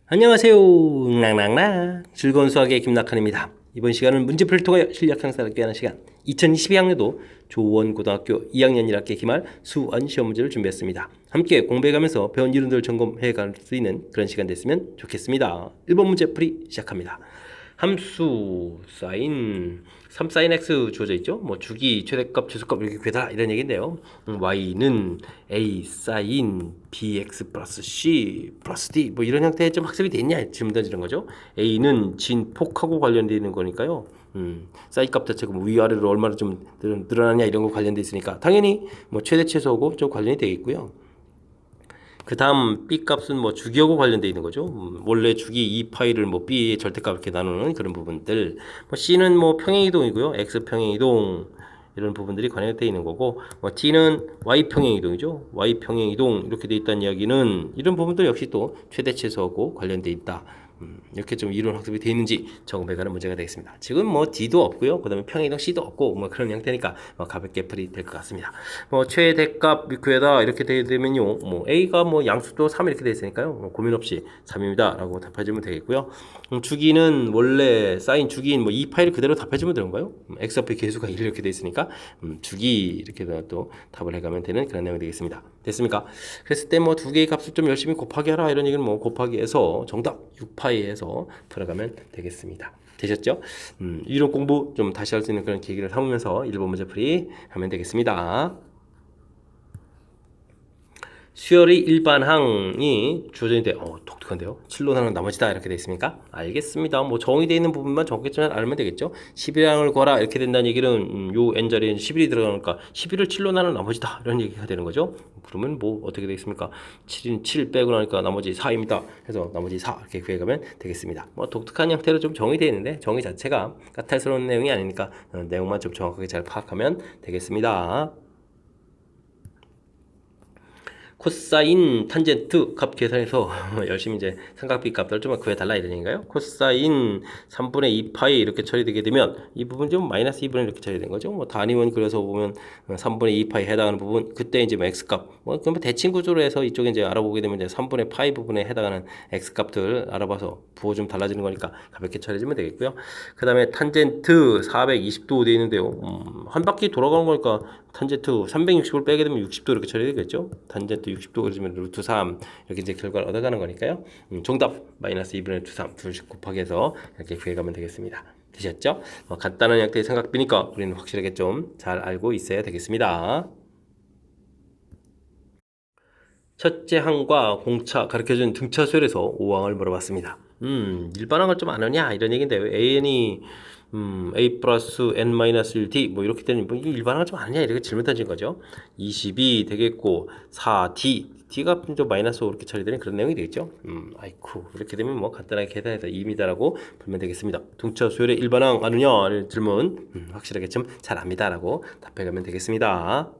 안녕하세요. 낭낭낭 즐거운 수학의 김낙한입니다. 이번 시간은 문제풀이를 통하여 실력 향상하게 하는 시간 2022학년도 조원고등학교 2학년 1학기 기말 수원 시험 문제를 준비했습니다. 함께 공부해가면서 배운 이론들을 점검해 갈 수 있는 그런 시간 됐으면 좋겠습니다. 1번 문제풀이 시작합니다. 함수 사인 3sin x 주어져 있죠. 뭐 주기, 최대값, 최소값 이렇게 구해달라 이런 얘기인데요. y는 a sin bx 플러스 c 플러스 d 뭐 이런 형태의 좀 학습이 됐냐 질문 던지는 거죠. a는 진폭하고 관련되어 있는 거니까요. 사인 값 자체가 뭐 위아래로 얼마나 좀 늘어나냐 이런 거 관련돼 있으니까 당연히 뭐 최대 최소하고 좀 관련이 되겠고요. 그 다음 b 값은 뭐 주기하고 관련되어 있는 거죠. 원래 주기 2파이를 뭐 b의 절대값 이렇게 나누는 그런 부분들. 뭐 c는 뭐 평행이동이고요. x 평행이동 이런 부분들이 관련되어 있는 거고, 뭐 t는 y 평행이동이죠. y 평행이동 이렇게 되어 있다는 이야기는 이런 부분들 역시 또 최대 최소하고 관련되어 있다. 이렇게 좀 이론 학습이 되어 있는지 점검해가는 문제가 되겠습니다. 지금 뭐 D도 없고요. 그 다음에 평행이동 C도 없고 뭐 그런 형태니까 뭐 가볍게 풀이 될 것 같습니다. 뭐 최대값 구해다 이렇게 되면요. 뭐 A가 뭐 양수도 3 이렇게 되어 있으니까요. 뭐 고민 없이 3입니다. 라고 답해주면 되겠고요. 주기는 원래 사인 주기인 뭐 2파이를 그대로 답해주면 되는 거예요. X 앞에 계수가 1 이렇게 되어 있으니까 주기 이렇게 또 답을 해가면 되는 그런 내용이 되겠습니다. 됐습니까? 그랬을 때 뭐 두 개의 값을 좀 열심히 곱하기 하라 이런 얘기는 뭐 곱하기 해서 정답 6파이에서 풀어가면 되겠습니다. 되셨죠? 이론 공부 좀 다시 할 수 있는 그런 계기를 삼으면서 1번 문제풀이 하면 되겠습니다. 수열의 일반항이 주어져 있는데 독특한데요. 7로 나눈 나머지다 이렇게 되어 있습니까? 알겠습니다. 뭐 정의되어 있는 부분만 정겠지만 알면 되겠죠. 11항을 구하라 이렇게 된다는 얘기는 요 n자리에 11이 들어가니까 11을 7로 나눈 나머지다 이런 얘기가 되는 거죠. 그러면 뭐 어떻게 되겠습니까? 7인 7 빼고 나니까 나머지 4입니다. 그래서 나머지 4 이렇게 구해가면 되겠습니다. 뭐 독특한 형태로 좀 정의되어 있는데 정의 자체가 까탈스러운 내용이 아니니까 내용만 좀 정확하게 잘 파악하면 되겠습니다. 코사인 탄젠트 값 계산해서 열심히 이제 삼각비 값을 좀 구해달라 이런 얘기인가요? 코사인 3분의 2파이 이렇게 처리되게 되면 이 부분 좀 마이너스 2분의 이렇게 처리된 거죠. 뭐 단위원 그려서 보면 3분의 2파이 해당하는 부분 그때 이제 뭐 x 값 뭐 그러면 대칭 구조로 해서 이쪽에 이제 알아보게 되면 이제 3분의 파이 부분에 해당하는 x 값들 알아봐서 부호 좀 달라지는 거니까 가볍게 처리해주면 되겠고요. 그 다음에 탄젠트 420도 되어 있는데요. 한 바퀴 돌아가는 거니까 탄젠트 360을 빼게 되면 60도 이렇게 처리되겠죠. 탄젠트 60도 그러면 루트 3 이렇게 이제 결과를 얻어가는 거니까요. 정답 마이너스 2분의 루트 3 둘씩 곱하기 해서 이렇게 구해가면 되겠습니다. 되셨죠? 간단한 형태의 삼각비니까 우리는 확실하게 좀 잘 알고 있어야 되겠습니다. 첫째 항과 공차 가르쳐준 등차 수열에서 5항을 물어봤습니다. 일반항을 좀 아느냐 이런 얘기인데요. AN이 A 플러스 N 마이너스 1D 뭐 이렇게 되는 뭐 일반항을 좀 아느냐 이렇게 질문 던진 거죠. 22 되겠고 4D D가 좀 마이너스 5 이렇게 처리되는 그런 내용이 되겠죠. 아이쿠 이렇게 되면 뭐 간단하게 계산해서 2입니다라고 풀면 되겠습니다. 등차 수열의 일반항 아느냐 이런 질문 확실하게 좀 잘 압니다라고 답해가면 되겠습니다.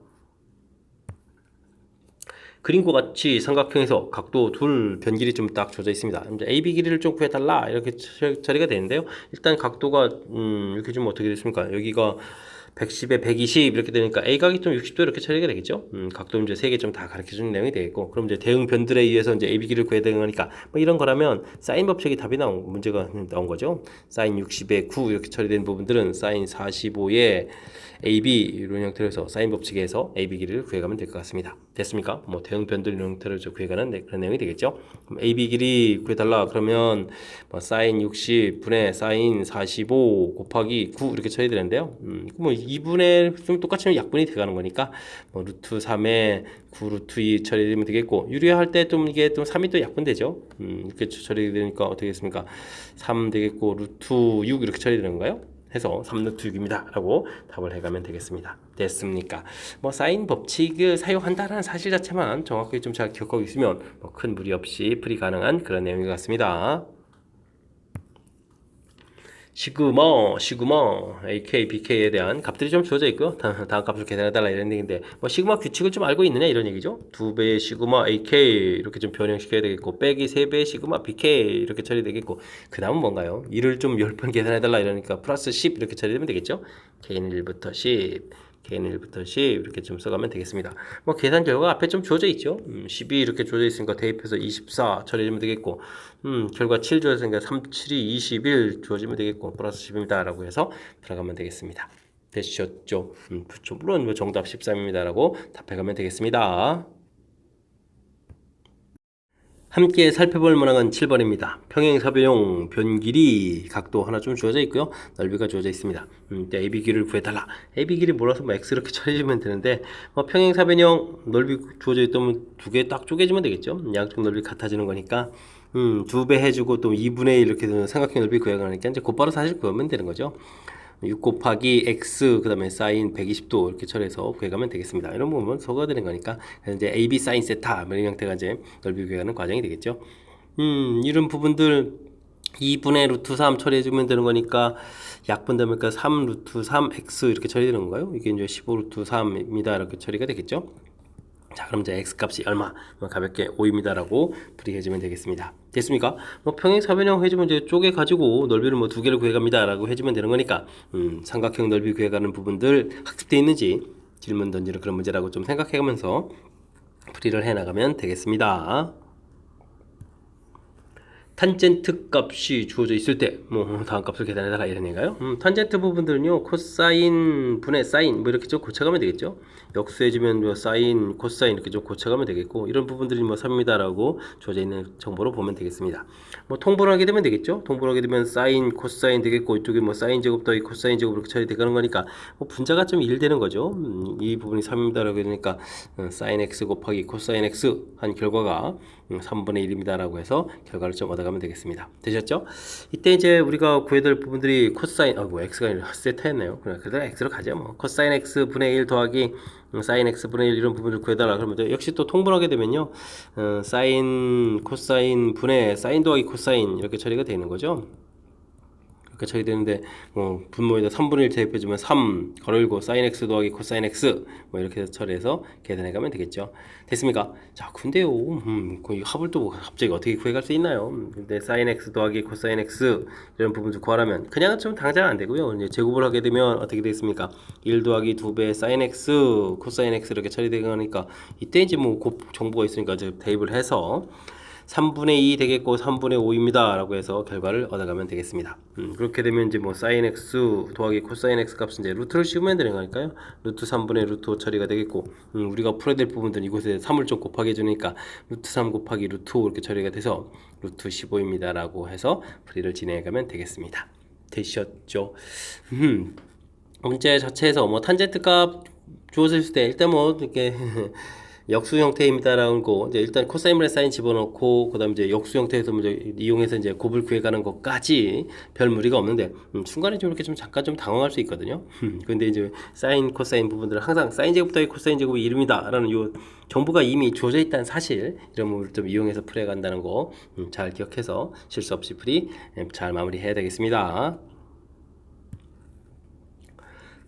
그림과 같이 삼각형에서 각도 둘 변길이 좀 딱 주어져 있습니다. 이제 AB 길이를 좀 구해달라 이렇게 처리가 되는데요. 일단 각도가 이렇게 좀 어떻게 됐습니까? 여기가 110에 120 이렇게 되니까 A각이 좀 60도 이렇게 처리가 되겠죠. 각도 이제 3개 좀 다 가르쳐주는 내용이 되겠고, 그럼 이제 대응 변들에 의해서 이제 AB 길이를 구해야 되는 거니까 뭐 이런 거라면 사인 법칙이 답이 문제가 나온 거죠. 사인 60에 9 이렇게 처리된 부분들은 사인 45에 AB 이런 형태로 해서 사인 법칙에서 AB 길이를 구해가면 될 것 같습니다. 됐습니까? 뭐 대응 변들 이런 형태로 구해가는 그런 내용이 되겠죠. 그럼 AB 길이 구해달라 그러면 뭐 사인 60 분의 사인 45 곱하기 9 이렇게 쳐야 되는데요. 뭐 2분의 좀 똑같이 약분이 돼가는 거니까 뭐 루트 3에 9 루트 2 처리되면 되겠고 유리할 때 좀 이게 좀 3이 또 약분되죠. 이렇게 처리되니까 어떻게 됐습니까? 3 되겠고 루트 6 이렇게 처리되는 건가요? 해서 3루트 6입니다 라고 답을 해가면 되겠습니다. 됐습니까? 뭐 사인 법칙을 사용한다는 사실 자체만 정확하게 좀 잘 기억하고 있으면 뭐 큰 무리 없이 풀이 가능한 그런 내용인 것 같습니다. 시그마, AK, BK에 대한 값들이 좀 주어져 있고요. 다음 값을 계산해달라 이런 얘기인데, 뭐 시그마 규칙을 좀 알고 있느냐 이런 얘기죠. 2배의 시그마 AK 이렇게 좀 변형시켜야 되겠고, 빼기 3배의 시그마 BK 이렇게 처리되겠고, 그 다음은 뭔가요? 이를 좀 10번 계산해달라 이러니까 플러스 10 이렇게 처리되면 되겠죠. K는 1부터 10, K는 1부터 10 이렇게 좀 써가면 되겠습니다. 뭐 계산 결과가 앞에 좀 주어져 있죠. 12 이렇게 주어져 있으니까 대입해서 24 처리하면 되겠고, 결과 7 주어져 있으니까 3, 7이 21 주어지면 되겠고, 플러스 10입니다 라고 해서 들어가면 되겠습니다. 되셨죠? 물론 뭐 정답 13입니다 라고 답해가면 되겠습니다. 함께 살펴볼 문항은 7번입니다. 평행사변형 변길이 각도 하나 좀 주어져 있고요. 넓이가 주어져 있습니다. AB 길이를 구해달라. AB 길이 몰라서 뭐 X 이렇게 처리해주면 되는데, 뭐 평행사변형 넓이 주어져 있다면 두 개 딱 쪼개주면 되겠죠. 양쪽 넓이 같아지는 거니까 2배 해주고 또 2분의 1 이렇게 삼각형 넓이 구해가니까 이제 곧바로 사실 구하면 되는 거죠. 6 곱하기 x 그 다음에 사인 120도 이렇게 처리해서 구해가면 되겠습니다. 이런 부분은 소거가 되는 거니까 이제 AB 사인 세타 이런 형태가 이제 넓이 구해가는 과정이 되겠죠. 이런 부분들 2분의 루트 3 처리해주면 되는 거니까 약분 되니까 3 루트 3 x 이렇게 처리되는 건가요? 이게 이제 15 루트 3입니다. 이렇게 처리가 되겠죠. 자, 그럼 이제 x 값이 얼마? 가볍게 5입니다라고 풀이해주면 되겠습니다. 됐습니까? 뭐 평행사변형 해주면 이제 쪼개 가지고 넓이를 뭐 두 개를 구해갑니다라고 해주면 되는 거니까 삼각형 넓이 구해가는 부분들 학습되어 있는지 질문 던지는 그런 문제라고 좀 생각해가면서 풀이를 해나가면 되겠습니다. 탄젠트 값이 주어져 있을 때 뭐 다음 값을 계산해달라 이런 얘기가요. 탄젠트 부분들은요 코사인 분의 사인 뭐 이렇게 좀 고쳐가면 되겠죠. 역수해주면 뭐 사인 코사인 이렇게 좀 고쳐가면 되겠고, 이런 부분들이 뭐 3입니다라고 주어져 있는 정보로 보면 되겠습니다. 뭐 통분을 하게 되면 되겠죠. 통분을 하게 되면 사인 코사인 되겠고, 이쪽에 뭐 사인 제곱 더하기 코사인 제곱 이렇게 처리되는 거니까 뭐 분자가 좀 1 되는 거죠. 이 부분이 3입니다라고 되니까 사인 x 곱하기 코사인 x 한 결과가 3분의 1입니다라고 해서 결과를 좀 얻어가면 되겠습니다. 되셨죠? 이때 이제 우리가 구해야 될 부분들이 코사인, x가 아니라 세타였네요. 그래도 x로 가죠. 뭐 코사인 x 분의 1 더하기 사인 x 분의 1 이런 부분을 구해달라 그러면 역시 또 통분하게 되면요 사인 코사인 분의 사인 더하기 코사인 이렇게 처리가 되는 거죠. 이렇게 처리되는데 분모에다 3분의 1 대입해주면 3 괄호 열고 사인 x 더하기 코사인 x 뭐 이렇게 해서 처리해서 계산해가면 되겠죠. 됐습니까? 자, 근데요 이 합을 또 갑자기 어떻게 구해갈 수 있나요? 근데 사인 x 더하기 코사인 x 이런 부분 좀 구하라면 그냥 좀 당장 안 되고요. 이제 제곱을 하게 되면 어떻게 되겠습니까? 1 더하기 2배 사인 x 코사인 x 이렇게 처리되니까 이때 이제 뭐 정보가 있으니까 이제 대입을 해서 3분의 2 되겠고 3분의 5입니다 라고 해서 결과를 얻어가면 되겠습니다. 그렇게 되면 이제 뭐 사인 x 더하기 코사인 x 값은 이제 루트를 씌우면 되는 거니까요. 루트 3분의 루트 5 처리가 되겠고, 우리가 풀어야 될 부분들은 이곳에 3을 좀 곱하게 해주니까 루트 3 곱하기 루트 5 이렇게 처리가 돼서 루트 15입니다 라고 해서 풀이를 진행해가면 되겠습니다. 되셨죠? 문제 자체에서 뭐 탄젠트 값 주어졌을 때 일단 뭐 이렇게 역수 형태입니다라는 거 이제 일단 코사인분의 사인 집어넣고 그다음 이제 역수 형태에서 이제 이용해서 이제 곱을 구해가는 것까지 별 무리가 없는데 중간에 좀 이렇게 좀 잠깐 좀 당황할 수 있거든요. 근데 이제 사인 코사인 부분들은 항상 사인 제곱 더하기 코사인 제곱이 1입니다라는 요 정보가 이미 주어져 있다는 사실, 이런 부분을 좀 이용해서 풀어간다는 거 잘 기억해서 실수 없이 풀이 잘 마무리해야 되겠습니다.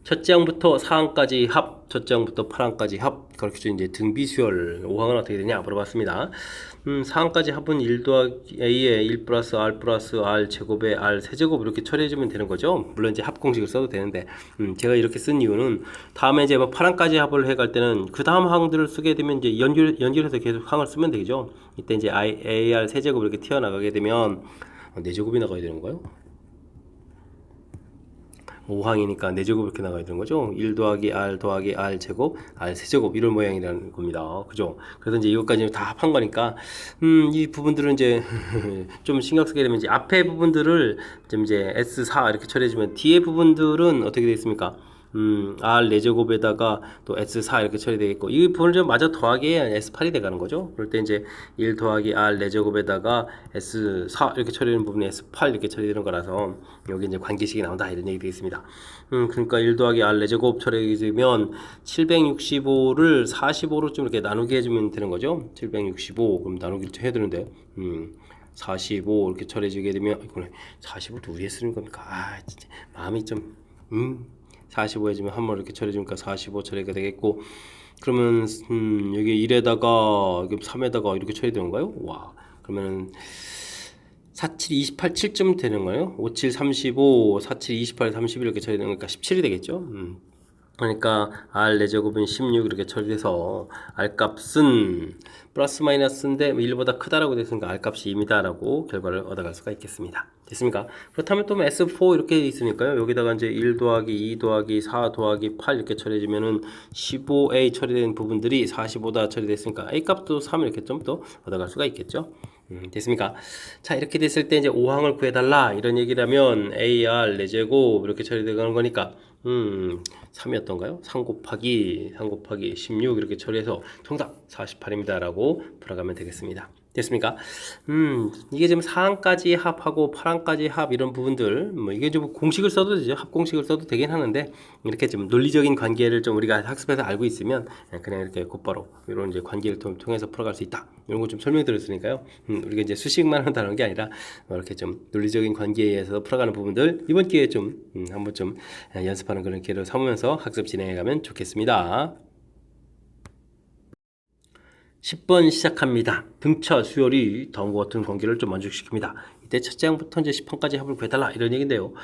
첫째 항부터 4항까지 합, 첫째 항부터 8항까지 합, 그렇게 이제 등비수열 5항은 어떻게 되냐 물어봤습니다. 4항까지 합은 1 더하기 a에 1 플러스 r 플러스 r 제곱에 r 세제곱 이렇게 처리해주면 되는 거죠. 물론 이제 합 공식을 써도 되는데, 제가 이렇게 쓴 이유는 다음에 이제 뭐 8항까지 합을 해갈 때는 그 다음 항들을 쓰게 되면 이제 연결해서 계속 항을 쓰면 되죠. 이때 이제 ar 세제곱 이렇게 튀어나가게 되면 4제곱이 나가야 되는 거예요. 5항이니까 4제곱 이렇게 나가야 되는 거죠. 1 더하기 r 더하기 r 제곱 r 세제곱 이런 모양이라는 겁니다. 그죠? 그래서 이제 이것까지 다 합한 거니까 이 부분들은 이제 좀 신경 쓰게 되면 이제 앞에 부분들을 좀 이제 S4 이렇게 처리해 주면 뒤에 부분들은 어떻게 되겠습니까? R 4제곱에다가 또 S4 이렇게 처리되겠고, 이 부분을 좀 마저 더하기에 S8이 돼가는 거죠. 그럴 때 이제 1 더하기 R 4제곱에다가 S4 이렇게 처리되는 부분이 S8 이렇게 처리되는 거라서 여기 이제 관계식이 나온다 이런 얘기 되겠습니다. 그러니까 1 더하기 R 4제곱 처리되면 765를 45로 좀 이렇게 나누게 해주면 되는 거죠. 765 그럼 나누기를 해야 되는데 45 이렇게 처리해주게 되면 45도 위에 쓰는 겁니까? 아 진짜 마음이 좀 45 해주면 한 번 이렇게 처리해주니까 45 처리가 되겠고, 그러면 여기 1에다가 여기 3에다가 이렇게 처리되는 거예요? 와, 그러면 47, 28, 7점 되는 거예요? 57, 35, 47, 28, 31 이렇게 처리되는 거니까 17이 되겠죠? 그러니까 R 4제곱은 16 이렇게 처리돼서 R 값은 플러스 마이너스인데 1보다 크다라고 됐으니까 R 값이 2입니다라고 결과를 얻어갈 수가 있겠습니다. 됐습니까? 그렇다면 또 S4 이렇게 있으니까요. 여기다가 이제 1 더하기 2 더하기 4 더하기 8 이렇게 처리해주면은 15A 처리된 부분들이 45다 처리됐으니까 A 값도 3 이렇게 좀 더 얻어갈 수가 있겠죠. 됐습니까? 자, 이렇게 됐을 때 이제 5항을 구해달라 이런 얘기라면 AR 4제곱 이렇게 처리되는 거니까 3이었던가요? 3 곱하기 16 이렇게 처리해서 정답 48입니다 라고 풀어가면 되겠습니다. 됐습니까? 이게 지금 4항까지 합하고 8항까지 합 이런 부분들 뭐 이게 좀 공식을 써도 되죠. 합 공식을 써도 되긴 하는데 이렇게 좀 논리적인 관계를 좀 우리가 학습해서 알고 있으면 그냥 이렇게 곧바로 이런 이제 관계를 통해서 풀어갈 수 있다. 이런 거 좀 설명드렸으니까요. 우리가 이제 수식만 한다는 게 아니라 이렇게 좀 논리적인 관계에 의해서 풀어가는 부분들 이번 기회에 좀 한번 좀 연습하는 그런 기회를 삼으면서 학습 진행해가면 좋겠습니다. 10번 시작합니다. 등차 수열이 다음과 같은 관계를 좀 만족시킵니다. 이때 첫째 항부터 이제 10항까지 합을 구해달라 이런 얘기인데요.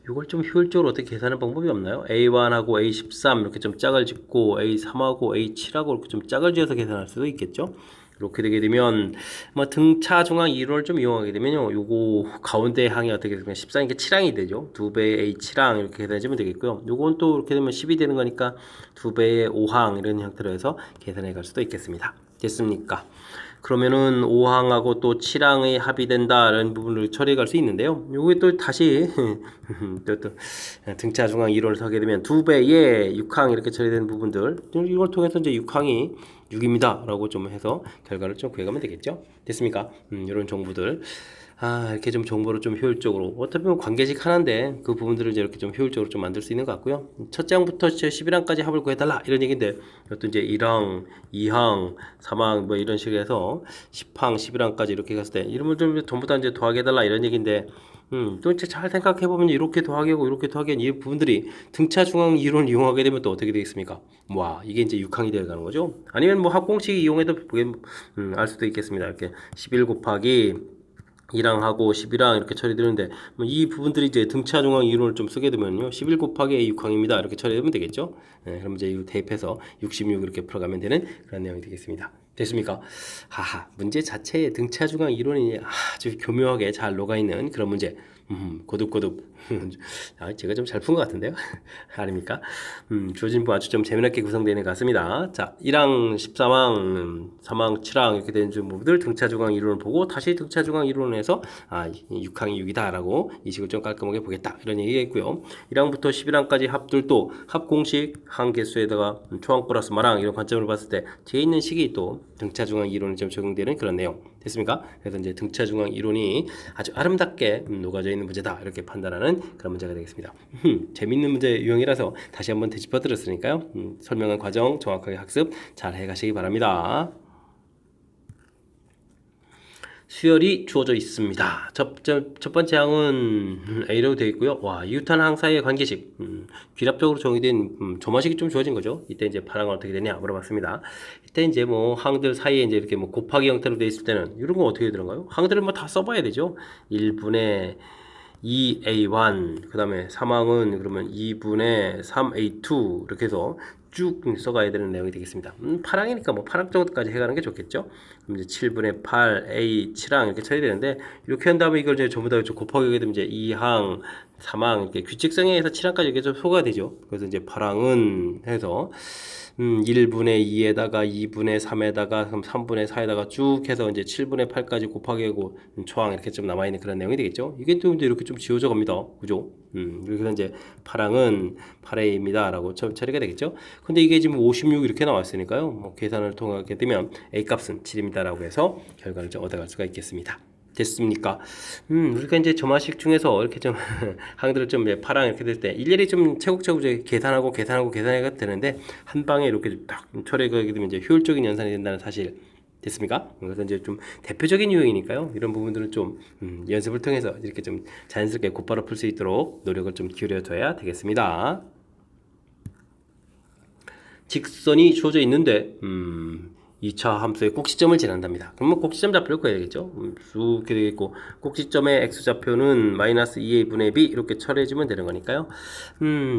이걸 좀 효율적으로 어떻게 계산하는 방법이 없나요? A1하고 A13 이렇게 좀 짝을 짓고 A3하고 A7하고 이렇게 좀 짝을 지어서 계산할 수도 있겠죠. 이렇게 되게 되면 뭐 등차 중앙 이론을 좀 이용하게 되면요. 요거 가운데 항이 어떻게 되면 14니까 7항이 되죠. 2배의 A7항 이렇게 계산해주면 되겠고요. 요건 또 이렇게 되면 10이 되는 거니까 2배의 5항 이런 형태로 해서 계산해 갈 수도 있겠습니다. 됐습니까? 그러면은 5항하고 또 7항의 합이 된다라는 부분을 처리해 갈 수 있는데요. 요게 또 다시 또 등차 중앙 이론을 하게 되면 2배의 6항 이렇게 처리되는 부분들 이걸 통해서 이제 6항이 6입니다 라고 좀 해서 결과를 좀 구해가면 되겠죠. 됐습니까? 이런 정보들 이렇게 좀 정보를 좀 효율적으로 어떻게 보면 관계식 하나인데 그 부분들을 이제 이렇게 좀 효율적으로 좀 만들 수 있는 것 같고요. 첫 장부터 11항까지 합을 구해달라 이런 얘기인데 이것도 이제 1항, 2항, 3항 뭐 이런 식으로 해서 10항, 11항까지 이렇게 갔을 때 이런 분들 전부 다 이제 더하게 해달라 이런 얘기인데 또 이제 잘 생각해보면 이렇게 더하기 하고 이렇게 더하기 하는 이 부분들이 등차 중앙 이론을 이용하게 되면 또 어떻게 되겠습니까? 와, 이게 이제 6항이 되어가는 거죠. 아니면 뭐 합공식 이용해도 알 수도 있겠습니다. 이렇게 11 곱하기 2항하고 11항 이렇게 처리되는데 이 부분들이 이제 등차 중앙 이론을 좀 쓰게 되면요. 11 곱하기 A 6항입니다. 이렇게 처리하면 되겠죠. 그럼 이제 이거 대입해서 66 이렇게 풀어가면 되는 그런 내용이 되겠습니다. 됐습니까? 문제 자체에 등차 중앙 이론이 아주 교묘하게 잘 녹아있는 그런 문제. 고득고득. 제가 좀 잘 푼 것 같은데요? 아닙니까? 주어진 부 아주 좀 재미나게 구성되어 있는 것 같습니다. 자, 1항, 13항, 3항, 7항 이렇게 되는 부분들 등차 중앙 이론을 보고 다시 등차 중앙 이론을 해서 6항이 6이다 라고 이 식을 좀 깔끔하게 보겠다 이런 얘기가 있고요. 1항부터 11항까지 합들도 합공식 항 개수에다가 초항 플러스 마랑 이런 관점으로 봤을 때 뒤에 있는 식이 또 등차 중앙 이론에 좀 적용되는 그런 내용 됐습니까? 그래서 이제 등차 중앙 이론이 아주 아름답게 녹아져 있는 문제다 이렇게 판단하는 그런 문제가 되겠습니다. 재밌는 문제 유형이라서 다시 한번 되짚어 드렸으니까요. 설명한 과정 정확하게 학습 잘 해가시기 바랍니다. 수열이 주어져 있습니다. 첫 번째 항은 A로 되어 있고요. 이웃한 항 사이의 관계식 귀납적으로 정의된 조마식이 좀 주어진 거죠. 이때 이제 파랑은 어떻게 되냐 물어봤습니다. 이때 이제 뭐 항들 사이에 이제 이렇게 뭐 곱하기 형태로 되어 있을 때는 이런 건 어떻게 되는가요? 항들을 뭐 다 써봐야 되죠. 1분의 2A1 그 다음에 3항은 그러면 2분의 3A2 이렇게 해서 쭉 써가야 되는 내용이 되겠습니다. 8항이니까 뭐 8항 정도까지 해가는 게 좋겠죠. 그럼 이제 7분의 8A 7항 이렇게 쳐야 되는데 이렇게 한 다음에 이걸 이제 전부 다 곱하기 하게 되면 이제 2항 3항 이렇게 규칙성에 의해서 7항까지 이렇게 좀 소거가 되죠. 그래서 이제 8항은 해서 1분의 2에다가 2분의 3에다가 3분의 4에다가 쭉 해서 이제 7분의 8까지 곱하기 하고 초항 이렇게 좀 남아있는 그런 내용이 되겠죠. 이게 또 이제 이렇게 좀 지워져 갑니다. 그죠? 그래서 이제 8항은 8A입니다. 라고 처리가 되겠죠. 근데 이게 지금 56 이렇게 나왔으니까요. 뭐 계산을 통하게 되면 A 값은 7입니다. 라고 해서 결과를 좀 얻어갈 수가 있겠습니다. 됐습니까? 우리가 이제 점화식 중에서 이렇게 좀 항들을 좀 파랑 이렇게 될 때 일일이 좀 차곡차곡 계산해가 되는데 한 방에 이렇게 딱 처리하게 되면 이제 효율적인 연산이 된다는 사실 됐습니까? 그래서 이제 좀 대표적인 유형이니까요. 이런 부분들은 좀 연습을 통해서 이렇게 좀 자연스럽게 곧바로 풀 수 있도록 노력을 좀 기울여줘야 되겠습니다. 직선이 주어져 있는데 2차 함수의 꼭지점을 지난답니다. 그러면 꼭지점 좌표를 구해야 되겠죠. 쭉 이렇게 되겠고 꼭지점의 x좌표는 마이너스 2a 분의 b 이렇게 처리해주면 되는 거니까요.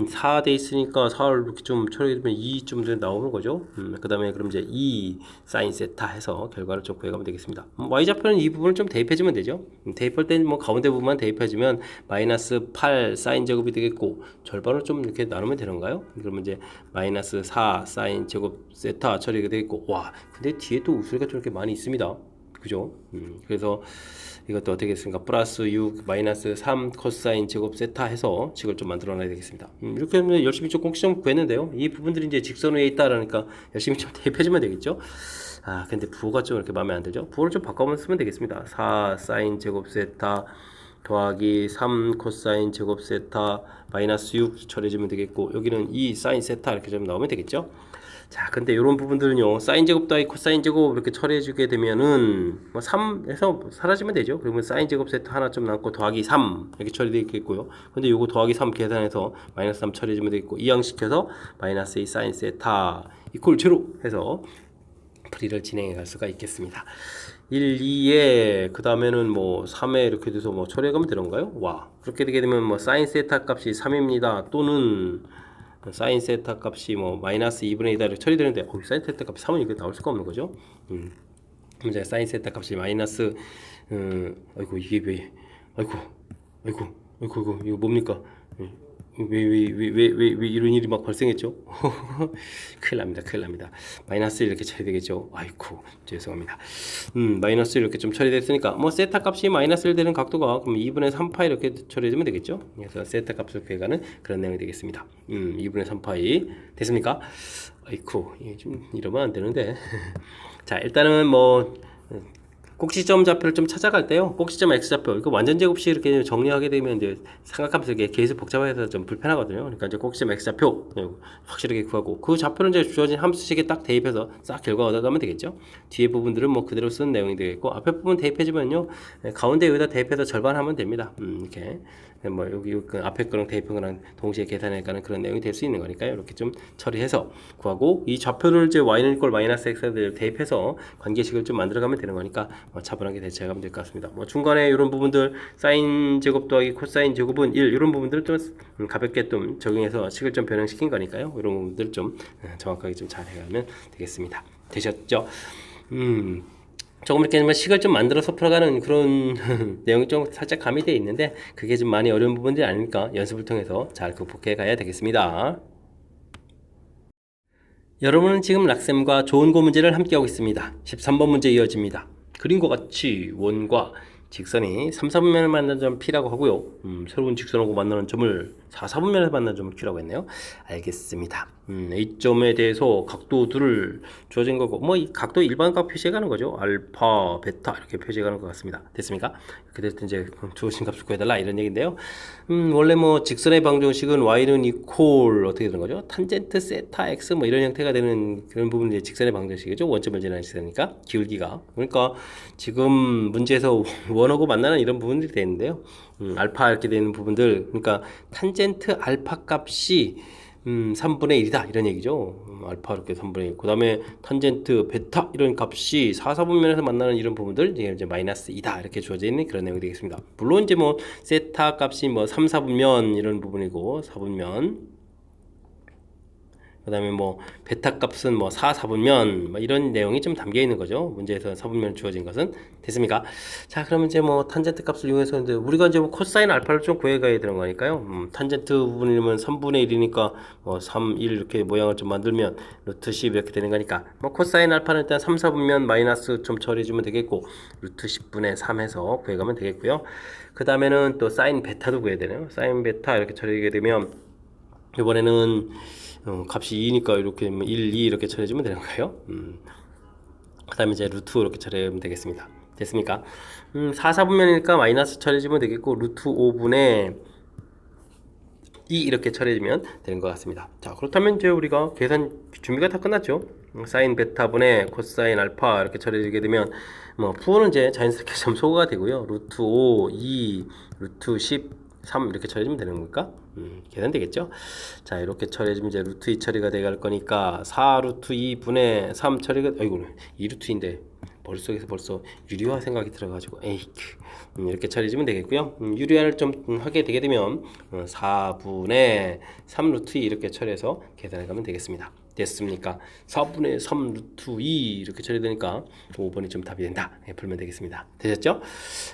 4 돼 있으니까 4를 이렇게 좀 처리해주면 2좀 나오는 거죠. 그 다음에 그럼 이제 2 사인 세타 해서 결과를 좀 구해가면 되겠습니다. y좌표는 이 부분을 좀 대입해주면 되죠. 대입할 때는 뭐 가운데 부분만 대입해주면 마이너스 8 사인 제곱이 되겠고 절반을 좀 이렇게 나누면 되는가요? 그러면 이제 마이너스 4 사인 제곱 세타 처리가 되겠고 와 근데 뒤에 또 우수리가 좀 이렇게 많이 있습니다. 그죠? 그래서 이것도 어떻게 됐습니까? 플러스 6 마이너스 3 코사인 제곱 세타 해서 식을 좀 만들어 놔야 되겠습니다. 이렇게 하면 열심히 좀 꼭지점 구했는데요. 이 부분들이 이제 직선 위에 있다라니까 열심히 좀 대입해주면 되겠죠? 아 근데 부호가 좀 이렇게 마음에 안 들죠? 부호를 좀 바꿔보면 쓰면 되겠습니다. 4 사인 제곱 세타 더하기 3 코사인 제곱 세타 마이너스 6 처리해주면 되겠고 여기는 2 사인 세타 이렇게 좀 나오면 되겠죠? 자, 근데 이런 부분들은요, 사인 제곱 더하기 코사인 제곱 이렇게 처리해주게 되면은, 뭐 3에서 사라지면 되죠. 그러면 사인 제곱 세트 하나 좀 남고 더하기 3 이렇게 처리되겠고요. 근데 요거 더하기 3 계산해서 마이너스 3 처리해주면 되겠고, 이항시켜서 마이너스 2 사인 세타 이퀄 제로 해서 풀이를 진행해 갈 수가 있겠습니다. 1, 2에 그 다음에는 뭐 3에 이렇게 돼서 뭐 처리해 가면 되는 건가요? 와, 그렇게 되게 되면 뭐 사인 세타 값이 3입니다. 또는 사인 세타 값이 뭐 마이너스 2분의 2다 이렇게 처리되는데 사인 세타 값이 3은 이게 나올 수가 없는 거죠. 그럼 이제 사인 세타 값이 마이너스 아이고 이게 왜 아이고 이거 뭡니까? 왜 이런 일이 막 발생했죠? 큰일 납니다. 마이너스 이렇게 처리되겠죠? 아이고, 죄송합니다. 마이너스 이렇게 좀 처리됐으니까, 뭐, 세타 값이 마이너스 1 되는 각도가, 그럼 2분의 3파이 이렇게 처리해주면 되겠죠? 그래서 세타 값을 구해가는 그런 내용이 되겠습니다. 2분의 3파이. 됐습니까? 아이고, 이게 좀 이러면 안 되는데. 자, 일단은 뭐, 꼭지점 좌표를 좀 찾아갈 때요. 꼭지점 x좌표 이거 완전 제곱식 이렇게 정리하게 되면 이제 삼각함수 이게 계속 복잡해서 좀 불편하거든요. 그러니까 이제 꼭지점 x좌표 확실하게 구하고 그 좌표는 이제 주어진 함수식에 딱 대입해서 싹 결과 얻어가면 되겠죠. 뒤에 부분들은 뭐 그대로 쓰는 내용이 되겠고 앞에 부분 대입해주면요 가운데 여기다 대입해서 절반 하면 됩니다. 이렇게 뭐 여기 그 앞에 거랑 대입한 거랑 동시에 계산해가는 그런 내용이 될 수 있는 거니까요. 이렇게 좀 처리해서 구하고 이 좌표를 이제 y는 이꼴 마이너스 x를 대입해서 관계식을 좀 만들어가면 되는 거니까 차분하게 대처하면 될 것 같습니다. 뭐 중간에 이런 부분들 사인 제곱 더하기 코사인 제곱은 1 이런 부분들 좀 가볍게 좀 적용해서 식을 좀 변형시킨 거니까요. 이런 부분들 좀 정확하게 좀 잘 해가면 되겠습니다. 되셨죠? 조금 이렇게 식을 좀 만들어서 풀어가는 그런 내용이 좀 살짝 가미되어 있는데 그게 좀 많이 어려운 부분들이 아닐까 연습을 통해서 잘 극복해 가야 되겠습니다. 여러분은 지금 락쌤과 좋은 고 문제를 함께하고 있습니다. 13번 문제 이어집니다. 그림과 같이 원과 직선이 3, 4분면을 만나는 점을 P라고 하고요. 새로운 직선하고 만나는 점을 4, 4분면에서 만나는 점을 Q라고 했네요. 알겠습니다. A점에 대해서 각도들을 주어진 거고 뭐 이 각도 일반각 표시해 가는 거죠. 알파, 베타 이렇게 표시해 가는 것 같습니다. 됐습니까? 이렇게 됐을 때 이제 주어진 값을 구해달라 이런 얘기인데요. 원래 뭐 직선의 방정식은 y는 이퀄 어떻게 되는 거죠? 탄젠트 세타 x 뭐 이런 형태가 되는 그런 부분이 이제 직선의 방정식이죠. 원점을 지나는 직선이니까 기울기가. 그러니까 지금 문제에서 원하고 만나는 이런 부분들이 되는데요. 알파 이렇게 되는 부분들 그러니까 탄젠트 알파 값이 3분의 1이다 이런 얘기죠. 알파 이렇게 3분의 1. 그 다음에 탄젠트 베타 이런 값이 4, 4분면에서 만나는 이런 부분들 이제 마이너스 2다 이렇게 주어져 있는 그런 내용이 되겠습니다. 물론 이제 뭐 세타 값이 뭐 3, 4분면 이런 부분이고 4분면 그 다음에 뭐 베타 값은 뭐 4, 4분면 뭐 이런 내용이 좀 담겨 있는 거죠. 문제에서 4분면 주어진 것은 됐습니까? 자 그러면 이제 뭐 탄젠트 값을 이용해서 이제 우리가 이제 뭐 코사인 알파를 좀 구해가야 되는 거니까요. 탄젠트 부분이면 3분의 1이니까 뭐 3, 1 이렇게 모양을 좀 만들면 루트 10 이렇게 되는 거니까 뭐 코사인 알파는 일단 3, 4분면 마이너스 좀 처리해주면 되겠고 루트 10분의 3 해서 구해가면 되겠고요. 그 다음에는 또 사인 베타도 구해야 되네요. 사인 베타 이렇게 처리하게 되면 이번에는 값이 2니까 이렇게 1, 2 이렇게 처리해주면 되는 거예요. 그 다음에 이제 루트 이렇게 처리하면 되겠습니다. 됐습니까? 4, 4분면이니까 마이너스 처리해주면 되겠고 루트 5분의 2 이렇게 처리해주면 되는 것 같습니다. 자 그렇다면 이제 우리가 계산 준비가 다 끝났죠. 사인 베타분의 코사인 알파 이렇게 처리해주게 되면 뭐 부호는 이제 자연스럽게 좀 소거가 되고요. 루트 5, 2, 루트 10 3 이렇게 처리해주면 되는 겁니까? 계산되겠죠? 자, 이렇게 처리해주면 이제 루트 2 처리가 돼갈 거니까 4 루트 2분의 3 처리가, 아이고, 2 루트 2인데 머릿속에서 벌써 유리화 생각이 들어가지고, 이렇게 처리해주면 되겠고요. 유리화를 좀 하게 되게 되면 4분의 3 루트 2 이렇게 처리해서 계산해 가면 되겠습니다. 됐습니까? 4분의 3 루트 2 이렇게 처리되니까 5번이 좀 답이 된다. 풀면 되겠습니다. 되셨죠?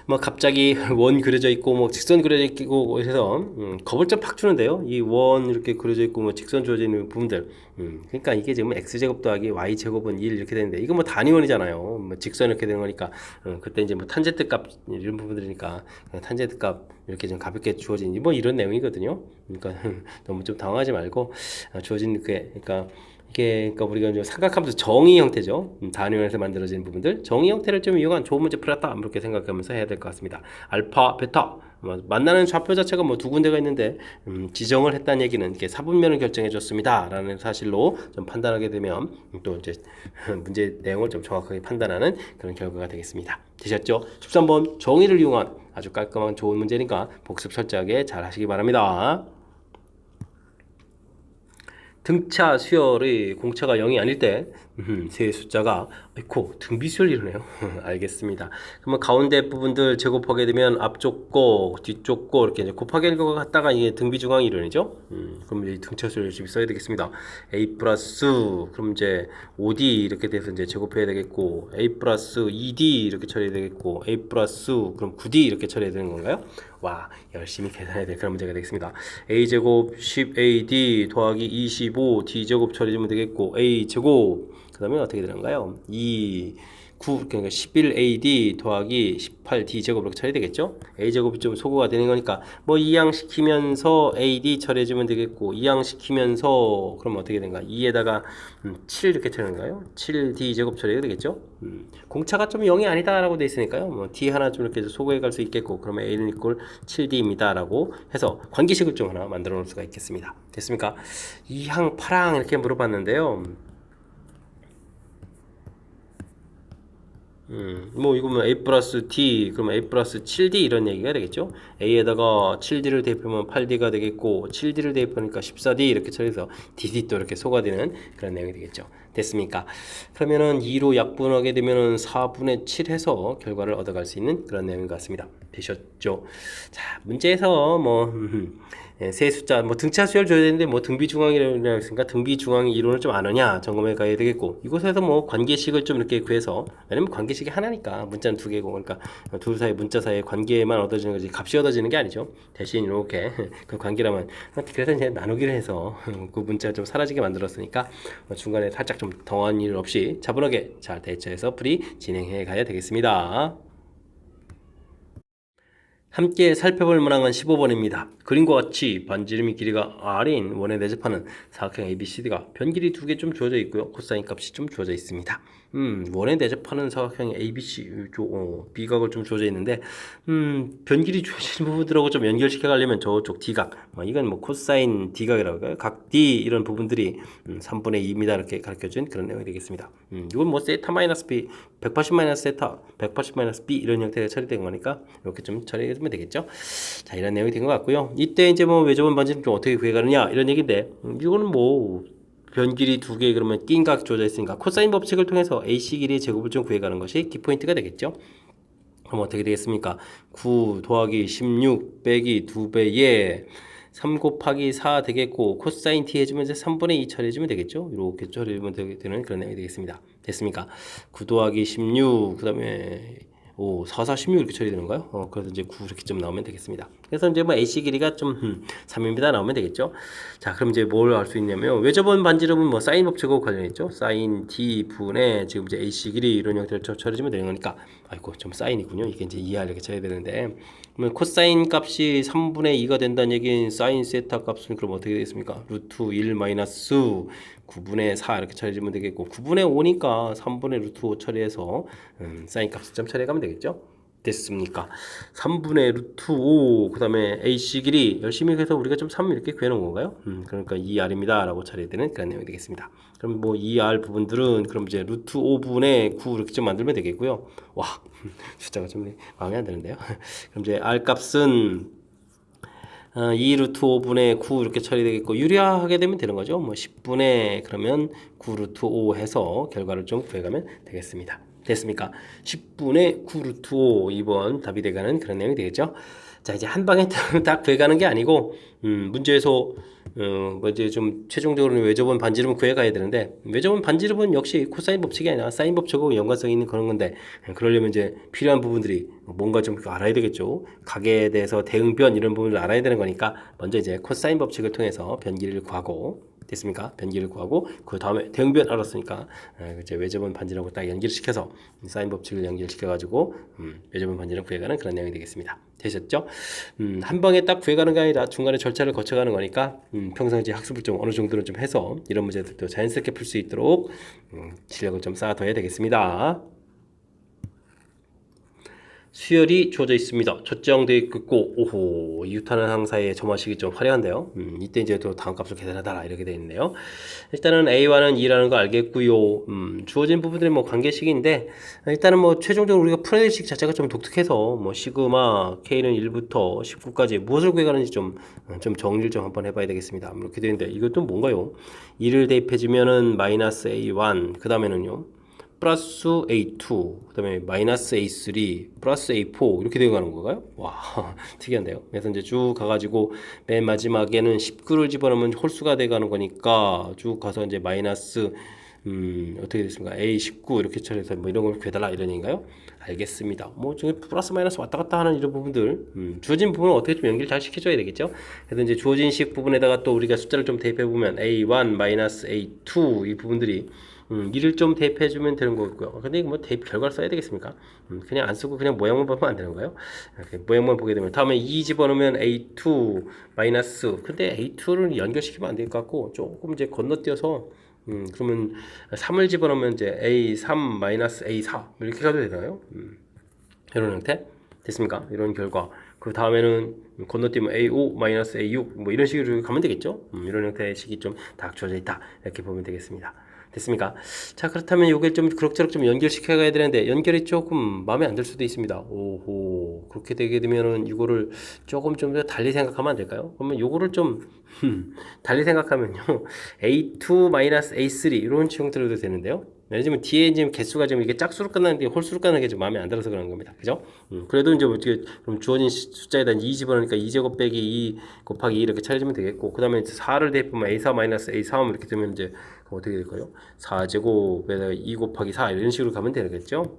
뭐 갑자기 원 그려져 있고 뭐 직선 그려져 있고 해서 겁을 좀 팍 주는데요. 이 원 이렇게 그려져 있고 뭐 직선 주어져 있는 부분들. 그러니까 이게 지금 x제곱 더하기 y제곱은 1 이렇게 되는데 이거 뭐 단위원이잖아요. 뭐 직선 이렇게 되는 거니까 그때 이제 뭐 탄젠트 값 이런 부분들이니까 탄젠트 값 이렇게 좀 가볍게 주어진 뭐 이런 내용이거든요. 그러니까 너무 좀 당황하지 말고 주어진 그러니까 이게 그러니까 우리가 이제 삼각함수 정의 형태죠. 단위원에서 만들어진 부분들 정의 형태를 좀 이용한 좋은 문제 풀었다 이렇게 생각하면서 해야 될 것 같습니다. 알파, 베타 만나는 좌표 자체가 뭐 두 군데가 있는데 지정을 했다는 얘기는 이렇게 사분면을 결정해 줬습니다라는 사실로 좀 판단하게 되면 또 이제 문제 내용을 좀 정확하게 판단하는 그런 결과가 되겠습니다. 되셨죠? 13번 정의를 이용한 아주 깔끔한 좋은 문제니까 복습 철저하게 잘 하시기 바랍니다. 등차 수열의 공차가 0이 아닐 때 세 숫자가 아이코 등비 수열 이러네요. 알겠습니다. 그러면 가운데 부분들 제곱하게 되면 앞쪽 거 뒤쪽 거 이렇게 이제 곱하기 거 갖다가 이게 등비 중앙 이론이죠. 그럼 이 등차 수열 열심히 써야 되겠습니다. a 플러스 그럼 이제 5d 이렇게 돼서 이제 제곱해야 되겠고 a 플러스 2d 이렇게 처리해야 되겠고 a 플러스 그럼 9d 이렇게 처리해야 되는 건가요? 와 열심히 계산해야 될 그런 문제가 되겠습니다. a제곱 10ad 더하기 25d제곱 처리해주면 되겠고 a제곱 그 다음에 어떻게 되는가요? 9 그러니까 11ad 더하기 18d제곱 이렇게 처리되겠죠? a제곱이 좀 소거가 되는 거니까 뭐 이항시키면서 ad 처리해주면 되겠고 이항시키면서 그럼 어떻게 된가? 2에다가 7 이렇게 처리하는가요? 7d제곱 처리해야 되겠죠? 공차가 좀 0이 아니다 라고 돼 있으니까요 뭐 d 하나 좀 이렇게 소거해 갈 수 있겠고 그러면 a는 이꼴 7d입니다 라고 해서 관계식을 좀 하나 만들어 놓을 수가 있겠습니다. 됐습니까? 이항 파랑 이렇게 물어봤는데요. 뭐 이거면 a 플러스 d 그러면 a 플러스 7d 이런 얘기가 되겠죠. a에다가 7d를 대입하면 8d가 되겠고 7d를 대입하니까 14d 이렇게 처리해서 dd 또 이렇게 소가되는 그런 내용이 되겠죠. 됐습니까? 그러면은 2로 약분하게 되면은 4분의 7 해서 결과를 얻어갈 수 있는 그런 내용인 것 같습니다. 되셨죠? 자, 문제에서 뭐 세 숫자 뭐 등차 수열 줘야 되는데 뭐 등비 중앙이라고 했으니까 등비 중앙 이론을 좀 아느냐 점검해 가야 되겠고 이곳에서 뭐 관계식을 좀 이렇게 구해서 왜냐면 관계식이 하나니까 문자는 두 개고 그러니까 둘 사이 문자 사이의 관계만 얻어지는 거지 값이 얻어지는 게 아니죠. 대신 이렇게 그 관계라면 그래서 이제 나누기를 해서 그 문자가 좀 사라지게 만들었으니까 중간에 살짝 좀 당황한 일 없이 차분하게 잘 대처해서 풀이 진행해 가야 되겠습니다. 함께 살펴볼 문항은 15번입니다. 그림과 같이 반지름이 길이가 r인 원에 내접하는 사각형 ABCD가 변길이 두 개 좀 주어져 있고요. 코사인 값이 좀 주어져 있습니다. 원에 내접하는 사각형 ABC B각을 좀 주어져 있는데 변길이 주어진 부분들하고 좀 연결시켜 가려면 저쪽 D각 이건 뭐 코사인 D각이라고 할까요? 각 D 이런 부분들이 3분의 2입니다. 이렇게 가르쳐준 그런 내용이 되겠습니다. 이건 뭐 세타 마이너스 B 180 마이너스 세타 180 마이너스 B 이런 형태가 처리된 거니까 이렇게 좀 처리해주면 되겠죠. 자 이런 내용이 된 것 같고요. 이때 이제 뭐 외접원 반지름 좀 어떻게 구해가느냐 이런 얘기인데 이거는 뭐 변길이 두 개 그러면 낀각 주어져 있으니까 코사인 법칙을 통해서 AC 길이의 제곱을 좀 구해가는 것이 키포인트가 되겠죠. 그럼 어떻게 되겠습니까? 9 더하기 16 빼기 2배에 3 곱하기 4 되겠고 코사인 t 해주면 이제 3분의 2 처리해주면 되겠죠. 이렇게 처리해주면 되는 그런 내용이 되겠습니다. 됐습니까? 9 더하기 16 그 다음에 4, 4, 16 이렇게 처리되는가요? 그래서 이제 9 이렇게 좀 나오면 되겠습니다. 그래서 이제 뭐 AC 길이가 좀 3입니다 나오면 되겠죠. 자, 그럼 이제 뭘 알 수 있냐면 외접원 반지름은 뭐 사인 법칙하고 관련있죠. 사인 D 분의 지금 이제 AC 길이 이런 형태를 처리해주면 되는 거니까 아이고 좀 사인이군요. 이게 이제 2R 이렇게 쳐야 되는데 그러면 코사인 값이 3분의 2가 된다는 얘기는 사인 세타 값은 그럼 어떻게 되겠습니까? 루트 1 마이너스 9분의 4 이렇게 처리해주면 되겠고 9분의 5니까 3분의 루트 5 처리해서 사인 값을 좀 처리해가면 되겠죠. 됐습니까? 3분의 루트 5 그 다음에 AC 길이 열심히 해서 우리가 좀 3 이렇게 구해놓은 건가요? 그러니까 2R입니다 라고 처리되는 그런 내용이 되겠습니다. 그럼 뭐 2R 부분들은 그럼 이제 루트 5분의 9 이렇게 좀 만들면 되겠고요. 와 숫자가 좀 마음에 안 드는데요. 그럼 이제 R 값은 2 루트 5분의 9 이렇게 처리되겠고 유리화하게 되면 되는 거죠. 뭐 10분의 그러면 9 루트 5 해서 결과를 좀 구해가면 되겠습니다. 됐습니까? 10분의 9 루트 5 2번 답이 돼가는 그런 내용이 되겠죠. 자, 이제 한 방에 딱 구해가는 게 아니고 문제에서 뭐 이제 좀 최종적으로 외접원 반지름을 구해가야 되는데 외접원 반지름은 역시 코사인 법칙이 아니라 사인 법칙하고 연관성이 있는 그런 건데 그러려면 이제 필요한 부분들이 뭔가 좀 알아야 되겠죠. 각에 대해서 대응변 이런 부분을 알아야 되는 거니까 먼저 이제 코사인 법칙을 통해서 변기를 구하고 됐습니까? 변기를 구하고 그 다음에 대응변 알았으니까 이제 외접원 반지름하고 딱 연결을 시켜서 사인 법칙을 연결시켜 가지고 외접원 반지름 구해가는 그런 내용이 되겠습니다. 되셨죠? 한 방에 딱 구해가는 게 아니라 중간에 절차를 거쳐가는 거니까 평상시 학습을 좀 어느 정도는 좀 해서 이런 문제들도 자연스럽게 풀 수 있도록 실력을 좀 쌓아둬야 되겠습니다. 수열이 주어져 있습니다. 첫째항되어 있고 오호 이웃하는 항사의 점화식이 좀 화려한데요. 이때 이제 또 다음 값을 계산하라 이렇게 되어 있네요. 일단은 A와는 2라는 거 알겠고요. 주어진 부분들이 뭐 관계식인데 일단은 뭐 최종적으로 우리가 풀어야 될 식 자체가 좀 독특해서 뭐 시그마 K는 1부터 19까지 무엇을 구해가는지 좀 정리를 좀 한번 해봐야 되겠습니다. 이렇게 되는데 이것도 뭔가요? 2를 대입해주면은 마이너스 A1 그 다음에는요. 플러스 A2, 그 다음에 마이너스 A3, 플러스 A4 이렇게 되어가는 건가요? 와 특이한데요. 그래서 이제 쭉 가가지고 맨 마지막에는 19를 집어넣으면 홀수가 돼가는 거니까 쭉 가서 이제 마이너스 어떻게 됐습니까? A19 이렇게 처리해서 뭐 이런 걸 구해달라 이런 얘기인가요? 알겠습니다. 뭐 중에 플러스 마이너스 왔다 갔다 하는 이런 부분들 주어진 부분은 어떻게 좀 연결 잘 시켜줘야 되겠죠? 그래서 이제 주어진 식 부분에다가 또 우리가 숫자를 좀 대입해 보면 A1, 마이너스 A2 이 부분들이 이를 좀 대입해주면 되는 거고요. 근데 뭐 대입 결과를 써야 되겠습니까? 그냥 안 쓰고 그냥 모양만 보면 안 되는 거예요. 이렇게 모양만 보게 되면 다음에 2 집어넣으면 A2 마이너스. 근데 A2를 연결시키면 안 될 것 같고 조금 이제 건너뛰어서 그러면 3을 집어넣으면 이제 A3 마이너스 A4 이렇게 가도 되나요? 이런 형태 됐습니까? 이런 결과. 그 다음에는 건너뛰면 A5 마이너스 A6 뭐 이런 식으로 가면 되겠죠? 이런 형태의 식이 좀 딱 주어져 있다 이렇게 보면 되겠습니다. 됐습니까? 자 그렇다면 요게 좀 그럭저럭 좀 연결시켜 가야 되는데 연결이 조금 마음에 안 들 수도 있습니다. 오호 그렇게 되게 되면은 이거를 조금 좀 더 달리 생각하면 안 될까요? 그러면 요거를 좀 달리 생각하면요 A2-A3 이런 형태로 도 되는데요. 왜냐면 뒤에 지금 개수가 지금 이게 짝수로 끝나는데 홀수로 끝나는 게 좀 마음에 안 들어서 그런 겁니다. 그죠? 그래도 이제 어떻게 그럼 주어진 숫자에다 2 집어넣으니까 2제곱 빼기 2 곱하기 2 이렇게 차려주면 되겠고 그 다음에 4를 대입하면 A4 마이너스 A3 이렇게 되면 이제 어떻게 될까요? 4제곱에다가 2 곱하기 4 이런 식으로 가면 되겠죠?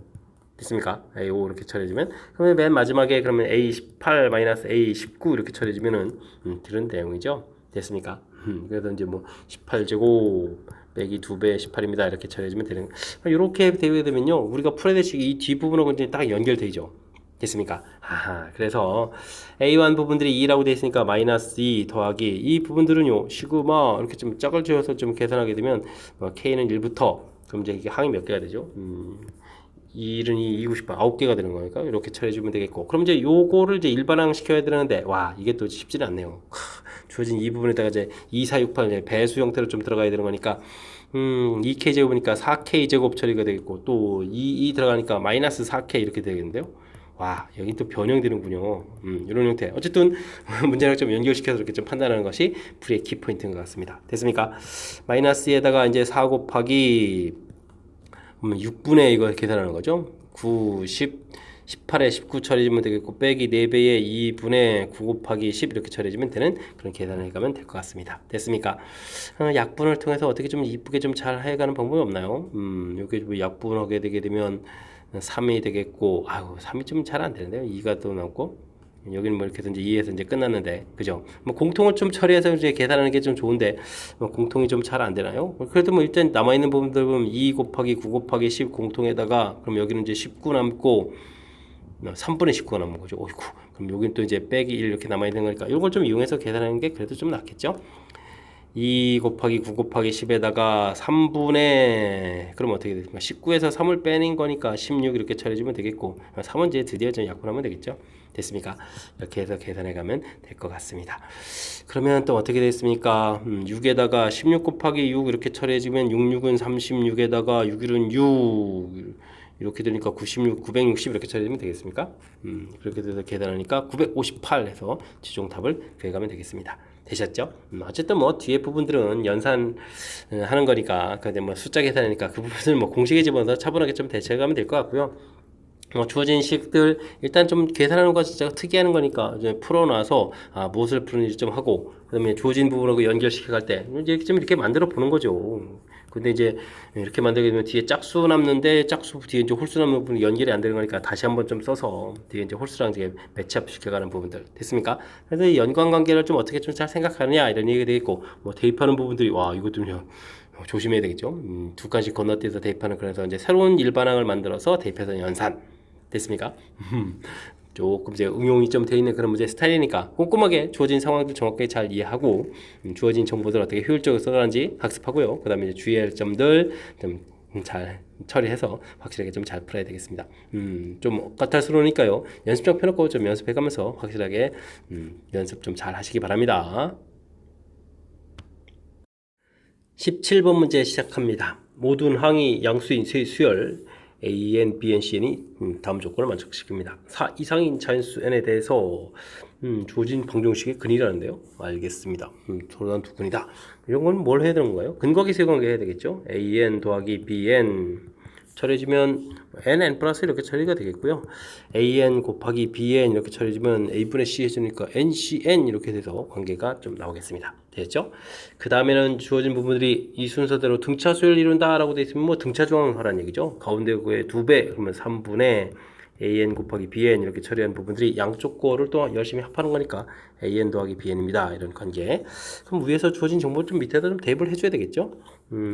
됐습니까? A5 이렇게 처리해주면 그러면 맨 마지막에 그러면 A18 마이너스 A19 이렇게 처리해주면은 그런 내용이죠. 됐습니까? 그래서 이제 뭐 18제곱 빼기 2배 18입니다. 이렇게 처리해주면 되는 이렇게 되게 되면요 우리가 풀어야 될 식이 이 뒷부분하고 이제 딱 연결되죠. 됐습니까? 아하, 그래서 A1 부분들이 2라고 되어 있으니까 마이너스 2 더하기 이 부분들은요 시그마 이렇게 좀 짝을 지어서 좀 계산하게 되면 K는 1부터 그럼 이제 이게 항이 몇 개가 되죠? 2는 2, 90번 9개가 되는 거니까 이렇게 처리해주면 되겠고 그럼 이제 요거를 이제 일반항 시켜야 되는데 와 이게 또 쉽지는 않네요. 주어진 이 부분에다가 이제 2, 4, 6, 8 배수 형태로 좀 들어가야 되는 거니까 2K 제곱이니까 4K 제곱 처리가 되겠고 또 2 들어가니까 마이너스 4K 이렇게 되겠는데요. 와 여기 또 변형되는군요. 이런 형태 어쨌든 문제랑 좀 연결시켜서 이렇게 좀 판단하는 것이 풀이의 키포인트인 것 같습니다. 됐습니까? 마이너스에다가 이제 4 곱하기 6분의 이거 계산하는 거죠. 9, 10, 18에 19 처리해주면 되겠고 빼기 4배에 2분의 9 곱하기 10 이렇게 처리해주면 되는 그런 계산을 해가면 될 것 같습니다. 됐습니까? 약분을 통해서 어떻게 좀 이쁘게 좀 잘 해가는 방법이 없나요? 여기 뭐 약분하게 되게 되면 3이 되겠고 아유 3이 좀 잘 안 되는데요. 2가 또 나오고 여기는 뭐 이렇게 해서 이제 2에서 이제 끝났는데 그죠? 뭐 공통을 좀 처리해서 이제 계산하는 게 좀 좋은데 뭐 공통이 좀 잘 안 되나요? 그래도 뭐 일단 남아 있는 부분들 보면 2 곱하기 9 곱하기 10 공통에다가 그럼 여기는 이제 19 남고 3분의 19가 남은 거죠. 어이구. 그럼 여기는 또 이제 빼기 1 이렇게 남아 있는 거니까 이걸 좀 이용해서 계산하는 게 그래도 좀 낫겠죠? 2 곱하기 9 곱하기 10에다가 3분의 그럼 어떻게 됩니까? 19에서 3을 빼는 거니까 16 이렇게 처리해주면 되겠고 3은 이제 드디어 좀 약분하면 되겠죠? 됐습니까? 이렇게 해서 계산해 가면 될 것 같습니다. 그러면 또 어떻게 됐습니까? 6에다가 16 곱하기 6 이렇게 처리해주면 6, 6은 36에다가 6, 1은 6 이렇게 되니까 96, 960 이렇게 처리되면 되겠습니까? 그렇게 돼서 계산하니까 958 해서 최종 답을 구해가면 되겠습니다. 되셨죠? 어쨌든 뭐 뒤에 부분들은 연산 하는 거니까 근데 뭐 숫자 계산이니까 그 부분을 뭐 공식에 집어넣어서 차분하게 좀 대처해가면 될 것 같고요. 주어진 식들 일단 좀 계산하는 거 진짜 특이한 거니까 이제 풀어놔서 무엇을 푸는지 좀 하고 그다음에 주어진 부분하고 연결시켜 갈 때 이제 좀 이렇게 만들어 보는 거죠. 근데 이제 이렇게 만들게 되면 뒤에 짝수 남는데 짝수 뒤에 이제 홀수 남는 부분이 연결이 안 되는 거니까 다시 한번 좀 써서 뒤에 이제 홀수랑 이제 매치업 시켜가는 부분들 됐습니까? 그래서 이 연관관계를 좀 어떻게 좀 잘 생각하느냐 이런 얘기가 되겠고 뭐 대입하는 부분들이 와 이것도요. 조심해야 되겠죠. 두 칸씩 건너뛰어서 대입하는 그래서 이제 새로운 일반항을 만들어서 대입해서 연산 됐습니까? 조금 이제 응용이 좀 돼 있는 그런 문제 스타일이니까 꼼꼼하게 주어진 상황들 정확하게 잘 이해하고 주어진 정보들 어떻게 효율적으로 써가는지 학습하고요. 그 다음에 이제 주의할 점들 좀 잘 처리해서 확실하게 좀 잘 풀어야 되겠습니다. 좀 까탈스러우니까요. 연습장 펴놓고 좀 연습해가면서 확실하게 연습 좀 잘 하시기 바랍니다. 17번 문제 시작합니다. 모든 항이 양수인 수열 AN, BN, CN이 다음 조건을 만족시킵니다. 4 이상인 자연수 N에 대해서 주어진 방정식의 근이라는데요. 알겠습니다. 서로 난 두 근이다. 이런 건 뭘 해야 되는 건가요? 근거기 세관계 해야 되겠죠. AN 더하기 BN 처리해주면 NN 플러스 이렇게 처리가 되겠고요. AN 곱하기 BN 이렇게 처리해주면 A분의 C 해주니까 NCN 이렇게 돼서 관계가 좀 나오겠습니다. 됐죠? 그 다음에는 주어진 부분들이 이 순서대로 등차 수열을 이룬다 라고 돼 있으면 뭐 등차 중앙 하라는 얘기죠. 가운데 그의 2배 그러면 3분의 AN 곱하기 BN 이렇게 처리한 부분들이 양쪽 거를 또 열심히 합하는 거니까 AN 더하기 BN입니다. 이런 관계. 그럼 위에서 주어진 정보를 좀 밑에다 좀 대입을 해줘야 되겠죠.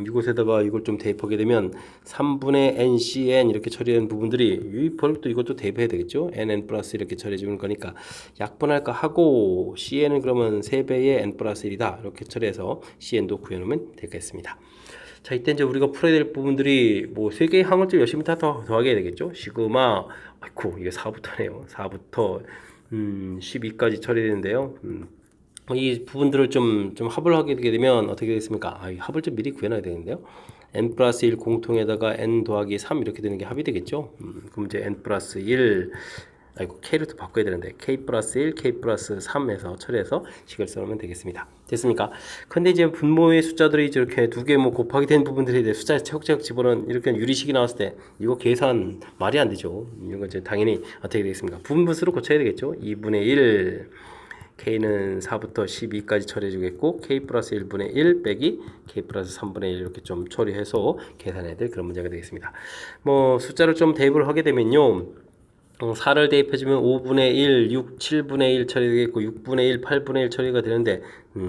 이곳에다가 이걸 좀 대입하게 되면 3분의 NCN 이렇게 처리한 부분들이 이 번역도 이것도 대입해야 되겠죠. NN 플러스 이렇게 처리해 주는 거니까 약분할까 하고 CN은 그러면 3배의 N 플러스 1이다. 이렇게 처리해서 CN도 구해놓으면 되겠습니다. 자, 이때 이제 우리가 풀어야 될 부분들이 뭐 3개의 항을 좀 열심히 다 더하게 되겠죠. 시그마, 아이쿠, 이게 4부터네요. 4부터 12까지 처리되는데요. 이 부분들을 좀 합을 하게 되면 어떻게 되겠습니까? 이 합을 좀 미리 구해놔야 되는데요. n 플러스 1 공통에다가 n 더하기 3 이렇게 되는 게 합이 되겠죠. 그럼 이제 n 플러스 1 아이고 k를 또 바꿔야 되는데 k 플러스 1, k 플러스 3에서 처리해서 식을 써놓으면 되겠습니다. 됐습니까? 근데 이제 분모의 숫자들이 이렇게 두 개 뭐 곱하기 된 부분들이 이제 숫자에 차곡차곡 집어넣은 이렇게 유리식이 나왔을 때 이거 계산 말이 안 되죠. 이거 이제 당연히 어떻게 되겠습니까? 부분분수로 고쳐야 되겠죠. 2분의 1 K는 4부터 12까지 처리해 주겠고 K 플러스 1분의 1 빼기 K 플러스 3분의 1 이렇게 좀 처리해서 계산해야 될 그런 문제가 되겠습니다. 뭐 숫자를 좀 대입을 하게 되면요. 4를 대입해주면 5분의 1, 6, 7분의 1 처리되겠고 6분의 1, 8분의 1 처리가 되는데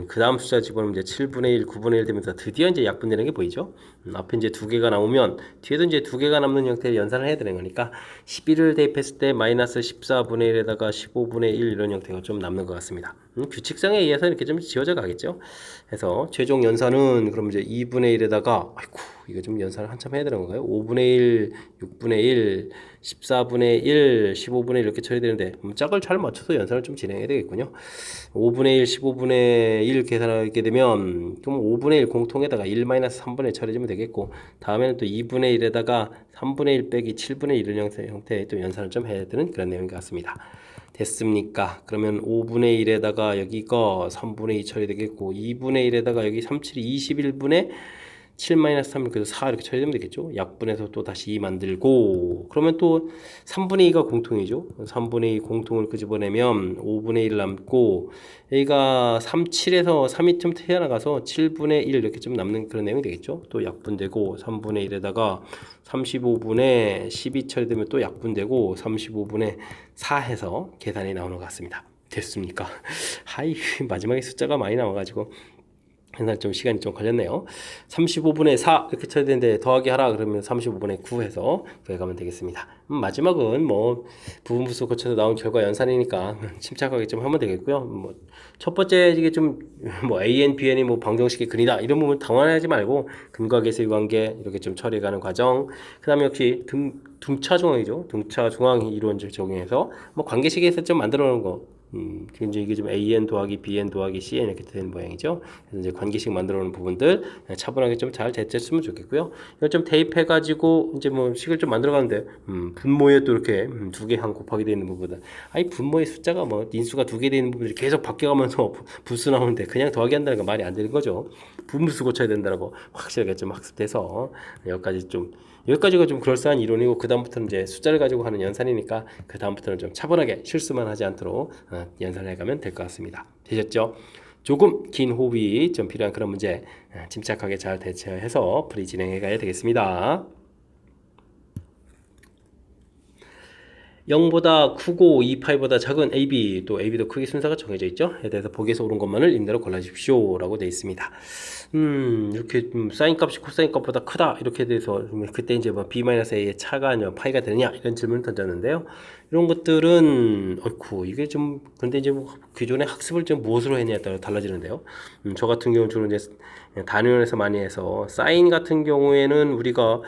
그 다음 숫자 집어넣으면 이제 7분의 1, 9분의 1 되면서 드디어 이제 약분되는 게 보이죠. 앞에 이제 두 개가 나오면 뒤에도 이제 두 개가 남는 형태의 연산을 해야 되는 거니까 11을 대입했을 때 마이너스 14분의 1에다가 15분의 1 이런 형태가 좀 남는 것 같습니다. 규칙상에 의해서 이렇게 좀 지워져 가겠죠. 그래서 최종 연산은 그럼 이제 2분의 1에다가 아이고 이거 좀 연산을 한참 해야 되는 건가요? 5분의 1, 6분의 1, 14분의 1, 15분의 1 이렇게 처리되는데 짝을 잘 맞춰서 연산을 좀 진행해야 되겠군요. 5분의 1, 15분의 1 계산하게 되면 그럼 5분의 1 공통에다가 1-3분의 1 처리해주면 되겠고 다음에는 또 2분의 1에다가 3분의 1 빼기 7분의 1 이런 형태의 또 연산을 좀 해야 되는 그런 내용 같습니다. 됐습니까? 그러면 5분의 1에다가 여기 거 3분의 2 처리되겠고 2분의 1에다가 여기 3, 7, 21분의 7-3 그래서 4 이렇게 처리되면 되겠죠. 약분해서 또 다시 2 만들고 그러면 또 3분의 2가 공통이죠. 3분의 2 공통을 끄집어내면 5분의 1 남고 여기가 3, 7에서 3이 좀 튀어나가서 7분의 1 이렇게 좀 남는 그런 내용이 되겠죠. 또 약분되고 3분의 1에다가 35분의 12 처리되면 또 약분되고 35분의 4 해서 계산이 나오는 것 같습니다. 됐습니까? 하이 마지막에 숫자가 많이 나와가지고 옛날 좀 시간이 좀 걸렸네요. 35분의 4 이렇게 쳐야 되는데 더하기 하라 그러면 35분의 9 해서 구해가면 되겠습니다. 마지막은 뭐 부분분수 거쳐서 나온 결과 연산이니까 침착하게 좀 하면 되겠고요. 뭐 첫 번째 이게 좀 뭐 AN, BN이 뭐 방정식의 근이다 이런 부분 당황하지 말고 근과 계수의 관계 이렇게 좀 처리해가는 과정. 그다음에 역시 등차 중앙이죠. 등차 중앙 이론을 적용해서 뭐 관계식에서 좀 만들어 놓은 거. 지금 이게 좀 AN 더하기 BN 더하기 CN 이렇게 되는 모양이죠. 그래서 이제 관계식 만들어 놓은 부분들 차분하게 좀 잘 대체했으면 좋겠고요. 이걸 좀 대입해가지고 이제 뭐 식을 좀 만들어 가는데, 분모에 또 이렇게 두 개 한 곱하기 되어 있는 부분들. 아니, 분모의 숫자가 뭐 인수가 두 개 되어 있는 부분들이 계속 바뀌어가면서 부수 나오는데 그냥 더하기 한다는 건 말이 안 되는 거죠. 분무수 고쳐야 된다고 확실하게 좀 학습돼서 여기까지가 좀 그럴싸한 이론이고, 그 다음부터는 이제 숫자를 가지고 하는 연산이니까 그 다음부터는 좀 차분하게 실수만 하지 않도록 연산을 해가면 될 것 같습니다. 되셨죠? 조금 긴 호흡이 좀 필요한 그런 문제 침착하게 잘 대처해서 풀이 진행해 가야 되겠습니다. 0보다 크고 2파이보다 작은 AB, 또 AB도 크기 순서가 정해져 있죠. 에 대해서 보기에서 옳은 것만을 임대로 골라주십시오 라고 되어 있습니다. 이렇게 사인 값이 코사인 값보다 크다 이렇게 돼서 그때 이제 뭐 B-A의 차가 아니면 파이가 되느냐 이런 질문을 던졌는데요. 이런 것들은 이게 좀 근데 이제 뭐 기존의 학습을 좀 무엇으로 했냐에 따라 달라지는데요. 저 같은 경우는 주로 이제 단위원에서 많이 해서 사인 같은 경우에는 우리가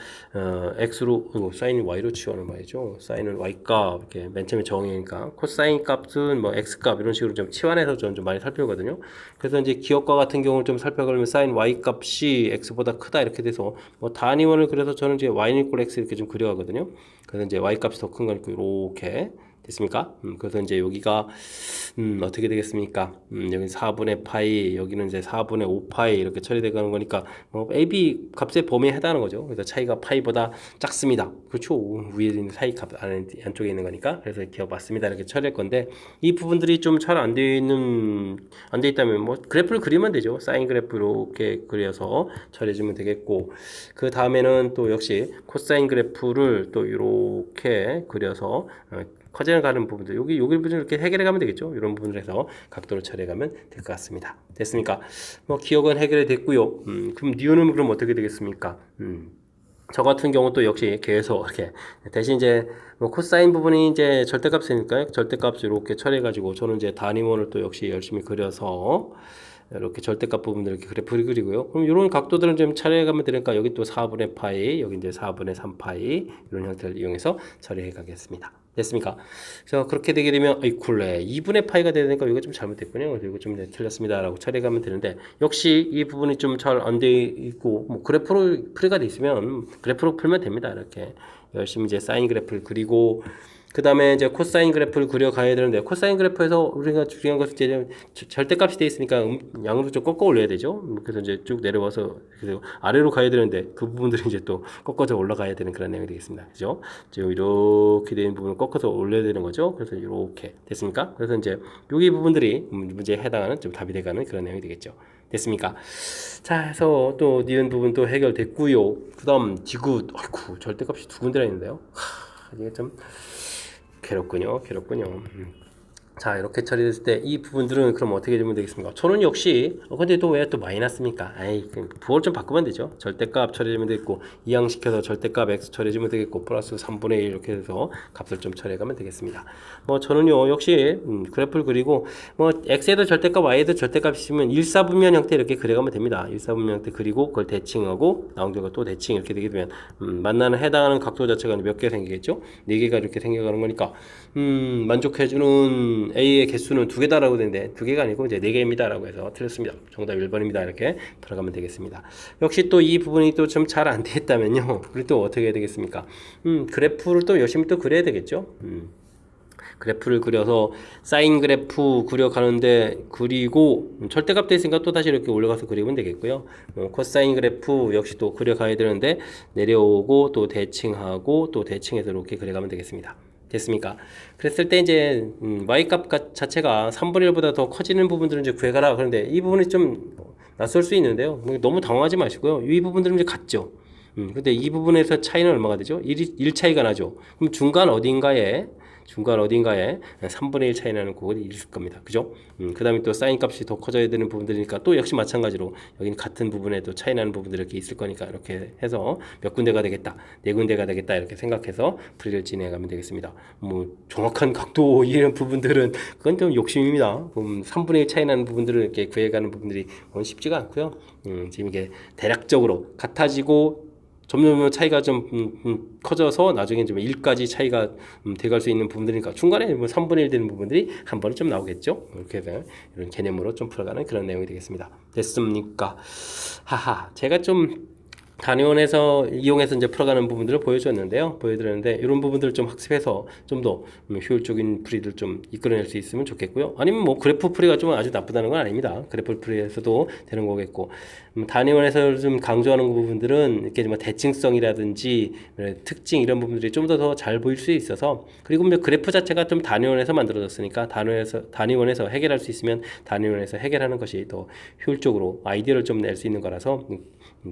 x로 사인을 y로 치환을 말이죠. 사인은 y 값 이렇게 맨 처음에 정의니까 코사인 값은 뭐 x 값 이런 식으로 좀 치환해서 좀 많이 살펴보거든요. 그래서 이제 기억과 같은 경우를 좀 살펴보면 사인 y 값이 x보다 크다 이렇게 돼서 뭐 단위원을 그래서 저는 이제 y는 이꼴 x 이렇게 좀 그려가거든요. 그래서 이제 y 값이 더 큰 거니까 이렇게 됐습니까? 그래서 이제 여기가 어떻게 되겠습니까? 여기 4분의 파이, 여기는 이제 4분의 5파이 이렇게 처리되는 거니까 뭐 AB 값의 범위에 해당하는 거죠. 그래서 차이가 파이보다 작습니다. 그렇죠? 위에 있는 사이 값 안쪽에 있는 거니까. 그래서 기억봤습니다. 이렇게 처리할 건데 이 부분들이 좀 잘 안 돼 있다면 뭐 그래프를 그리면 되죠. 사인 그래프로 이렇게 그려서 처리해주면 되겠고, 그 다음에는 또 역시 코사인 그래프를 또 이렇게 그려서 커져는 가는 부분들 여기 부분을 이렇게 해결해 가면 되겠죠. 이런 부분을 해서 각도를 처리해 가면 될 것 같습니다. 됐습니까? 뭐 기억은 해결이 됐고요. 그럼 니은은 그럼 어떻게 되겠습니까? 저 같은 경우 또 역시 계속 이렇게 대신 이제 뭐 코사인 부분이 이제 절대값이니까요. 절대값을 이렇게 처리해 가지고 저는 이제 단위원을 또 역시 열심히 그려서 이렇게 절대값 부분들 이렇게 그래프를 그리고요. 그럼 이런 각도들은 좀 처리해 가면 되니까 여기 또 4분의 파이, 여기 이제 4분의 3파이 이런 형태를 이용해서 처리해 가겠습니다. 됐습니까? 그래서 그렇게 되게 되면 이쿨레 2분의 파이가 되니까 이거 좀 잘못됐군요. 그리고 좀 틀렸습니다라고 처리해 가면 되는데, 역시 이 부분이 좀 잘 안 돼 있고 뭐 그래프로 풀이가 돼 있으면 그래프로 풀면 됩니다. 이렇게 열심히 이제 사인 그래프를 그리고 그 다음에 이제 코사인 그래프를 그려가야 되는데, 코사인 그래프에서 우리가 중요한 것은 이제 절대값이 돼 있으니까 양으로 좀 꺾어 올려야 되죠. 그래서 이제 쭉 내려와서 그래서 아래로 가야 되는데 그 부분들이 이제 또 꺾어서 올라가야 되는 그런 내용이 되겠습니다. 그죠? 지금 이렇게 되는 부분을 꺾어서 올려야 되는 거죠. 그래서 이렇게 됐습니까? 그래서 이제 여기 부분들이 문제에 해당하는 좀 답이 돼가는 그런 내용이 되겠죠. 됐습니까? 자, 해서 또 니은 부분도 해결됐고요. 그 다음 디귿, 절대값이 두 군데나 있는데요. 이게 좀 괴롭군요. 자, 이렇게 처리됐을 때 이 부분들은 그럼 어떻게 되면 되겠습니까? 저는 역시 근데 또 왜 또 마이너스입니까? 부호를 좀 바꾸면 되죠. 절대값 처리해주면 되겠고, 이항시켜서 절대값 x 처리해주면 되겠고, 플러스 3분의 1 이렇게 해서 값을 좀 처리해가면 되겠습니다. 뭐 저는요 역시 그래프를 그리고 뭐 x에도 절대값 y에도 절대값 있으면 일사분면 형태 이렇게 그려가면 됩니다. 일사분면 형태 그리고 그걸 대칭하고 나온 결과 또 대칭 이렇게 되게 되면 만나는 해당하는 각도 자체가 몇 개 생기겠죠? 4개가 이렇게 생겨가는 거니까 만족해주는 A의 개수는 2개다라고 되는데 2개가 아니고 이제 4개입니다라고 해서 틀렸습니다. 정답 1번입니다. 이렇게 들어가면 되겠습니다. 역시 또 이 부분이 또 좀 잘 안 됐다면요. 우리 또 어떻게 해야 되겠습니까? 그래프를 또 열심히 또 그려야 되겠죠. 그래프를 그려서 사인 그래프 그려가는데 그리고 절대값 됐으니까 또 다시 이렇게 올라가서 그리면 되겠고요. 코사인 그래프 역시 또 그려가야 되는데 내려오고 또 대칭하고 또 대칭해서 이렇게 그려가면 되겠습니다. 됐습니까? 그랬을 때 이제 y값 자체가 3분의 1보다 더 커지는 부분들은 이제 구해가라. 그런데 이 부분이 좀 낯설 수 있는데요. 너무 당황하지 마시고요. 이 부분들은 이제 같죠. 근데 이 부분에서 차이는 얼마가 되죠? 1 차이가 나죠. 그럼 중간 어딘가에 3분의 1 차이 나는 곳이 있을 겁니다. 그죠? 그 다음에 또 사인 값이 더 커져야 되는 부분들이니까 또 역시 마찬가지로 여기는 같은 부분에 또 차이 나는 부분들이 이렇게 있을 거니까 이렇게 해서 몇 군데가 되겠다, 4군데가 되겠다 이렇게 생각해서 풀이를 진행하면 되겠습니다. 뭐 정확한 각도 이런 부분들은 그건 좀 욕심입니다. 3분의 1 차이 나는 부분들을 이렇게 구해가는 부분들이 쉽지가 않고요. 지금 이게 대략적으로 같아지고 점점 차이가 좀 커져서 나중에 좀 1까지 차이가 돼갈 수 있는 부분들이니까 중간에 뭐 3분의 1 되는 부분들이 한 번은 좀 나오겠죠. 이렇게 이런 개념으로 좀 풀어가는 그런 내용이 되겠습니다. 됐습니까? 하하, 제가 좀 단위원에서 이용해서 이제 풀어가는 부분들을 보여드렸는데 이런 부분들을 좀 학습해서 좀 더 효율적인 풀이를 좀 이끌어낼 수 있으면 좋겠고요. 아니면 뭐 그래프 풀이가 좀 아주 나쁘다는 건 아닙니다. 그래프 풀이에서도 되는 거겠고 단위원에서 좀 강조하는 부분들은 이렇게 뭐 대칭성이라든지 특징 이런 부분들이 좀 더 잘 보일 수 있어서 그리고 이제 그래프 자체가 좀 단위원에서 만들어졌으니까 단위원에서 해결할 수 있으면 단위원에서 해결하는 것이 더 효율적으로 아이디어를 좀 낼 수 있는 거라서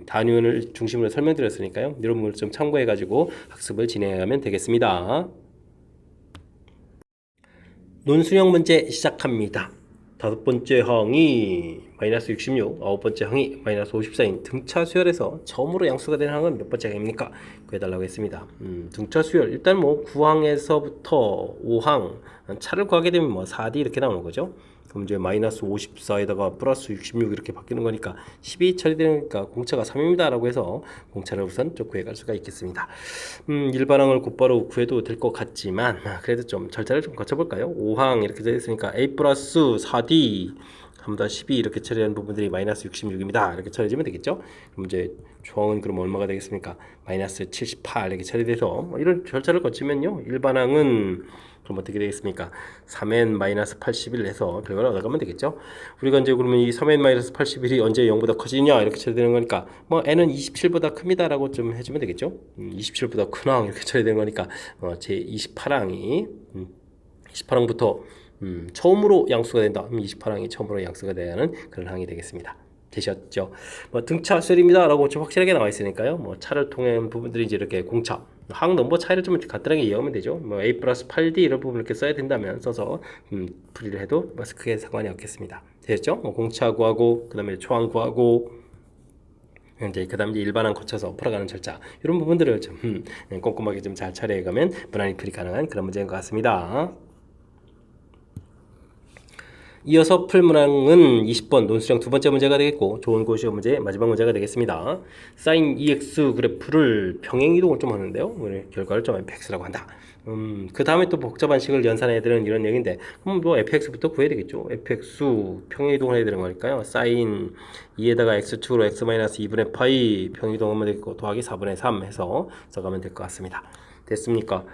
단위원을 중심으로 설명드렸으니까요. 이런 부분을 좀 참고해가지고 학습을 진행하면 되겠습니다. 논술형 문제 시작합니다. 다섯 번째 항이 마이너스 66, 아홉 번째 항이 마이너스 54인 등차 수열에서 처음으로 양수가 되는 항은 몇 번째 항입니까? 구해달라고 했습니다. 등차 수열 일단 뭐 9항에서부터 5항 차를 구하게 되면 뭐 4D 이렇게 나오는 거죠. 그럼 이제 마이너스 54에다가 플러스 66 이렇게 바뀌는 거니까 12 처리되니까 공차가 3입니다 라고 해서 공차를 우선 좀 구해갈 수가 있겠습니다. 일반항을 곧바로 구해도 될 것 같지만 그래도 좀 절차를 좀 거쳐볼까요? 5항 이렇게 되어 있으니까 A 플러스 4D 3다 12 이렇게 처리하는 부분들이 마이너스 66입니다. 이렇게 처리해주면 되겠죠? 그럼 이제 조항은 그럼 얼마가 되겠습니까? 마이너스 78 이렇게 처리돼서 뭐 이런 절차를 거치면요. 일반항은 그럼 어떻게 되겠습니까? 3n 마이너스 81 해서 결과를 얻어가면 되겠죠? 우리가 이제 그러면 이 3n 마이너스 81이 언제 0보다 커지냐 이렇게 처리되는 거니까 뭐 n은 27보다 큽니다 라고 좀 해주면 되겠죠? 27보다 큰 항 이렇게 처리되는 거니까 제 28항이 28항부터 처음으로 양수가 된다. 28항이 처음으로 양수가 돼야 하는 그런 항이 되겠습니다. 되셨죠? 뭐 등차 수열입니다 라고 좀 확실하게 나와 있으니까요. 뭐 차를 통한 부분들이 이제 이렇게 공차 항 넘버 차이를 좀 간단하게 이해하면 되죠. 뭐 A 플러스 8D 이런 부분을 이렇게 써야 된다면 써서 풀이를 해도 뭐 크게 상관이 없겠습니다. 되셨죠? 뭐 공차 구하고 그 다음에 초항 구하고 이제 그다음 이제 일반항 거쳐서 풀어가는 절차 이런 부분들을 좀 꼼꼼하게 좀 잘 처리해가면 무난히 풀이 가능한 그런 문제인 것 같습니다. 이어서 풀 문항은 20번 논술형 두 번째 문제가 되겠고 좋은 고시어 문제 마지막 문제가 되겠습니다. sin EX 그래프를 평행이동을 좀 하는데요. 오늘 결과를 좀 fx라고 한다. 그 다음에 또 복잡한 식을 연산해야 되는 이런 얘기인데 그럼 뭐 fx부터 구해야 되겠죠. fx 평행이동을 해야 되는 거니까요. sin 2에다가 x축으로 x-2분의 파이 평행이동하면 되겠고 더하기 4분의 3 해서 써가면 될 것 같습니다. 됐습니까?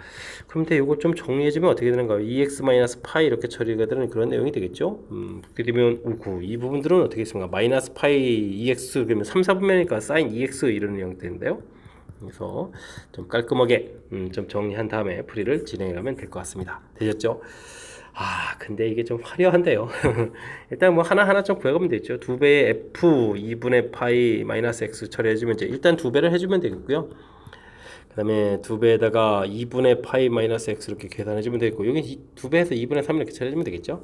그런데 이거 좀 정리해주면 어떻게 되는가요? 2x-파이 이렇게 처리가 되는 그런 내용이 되겠죠? 그렇게 되면 이 부분들은 어떻게 있습니까? 마이너스 파이 2x 그러면 3, 4분면이니까 sin 2x 이런 내용이 되는데요. 그래서 좀 깔끔하게 좀 정리한 다음에 풀이를 진행하면 될 것 같습니다. 되셨죠? 근데 이게 좀 화려한데요. 일단 뭐 하나하나 좀 구해가면 되죠. 2배의 f 2분의 파이 마이너스 x 처리해주면 이제 일단 2배를 해주면 되겠고요. 그 다음에 2배에다가 2분의 파이 마이너스 x 이렇게 계산해주면 되겠고 여기 2배에서 2분의 3 이렇게 처리해주면 되겠죠.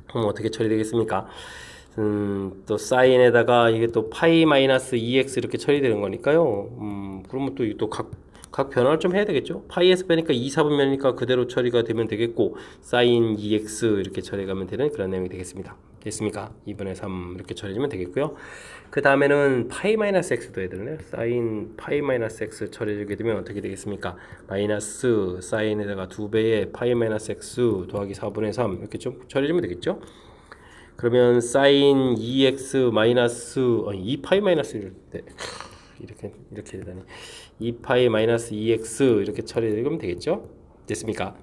그럼 어떻게 처리되겠습니까? 또 사인에다가 이게 또 파이 마이너스 2x 이렇게 처리되는 거니까요. 그러면 또 각 변화를 좀 해야 되겠죠. 파이에서 빼니까 2, 4분면이니까 그대로 처리가 되면 되겠고 사인 2x 이렇게 처리가면 되는 그런 내용이 되겠습니다. 됐습니까? 2분의 3 이렇게 처리해주면 되겠고요. 그 다음에는 파이 마이너스 x도 해야 되네요. 사인 파이 마이너스 x 처리해주게 되면 어떻게 되겠습니까? 마이너스 사인에다가 2배의 파이 마이너스 x 더하기 4분의 3 이렇게 좀 처리해주면 되겠죠. 그러면 사인 2x 마이너스 2파이 마이너스 이렇게 되다니 2파이 마이너스 2x 이렇게 처리되면 되겠죠? 됐습니까?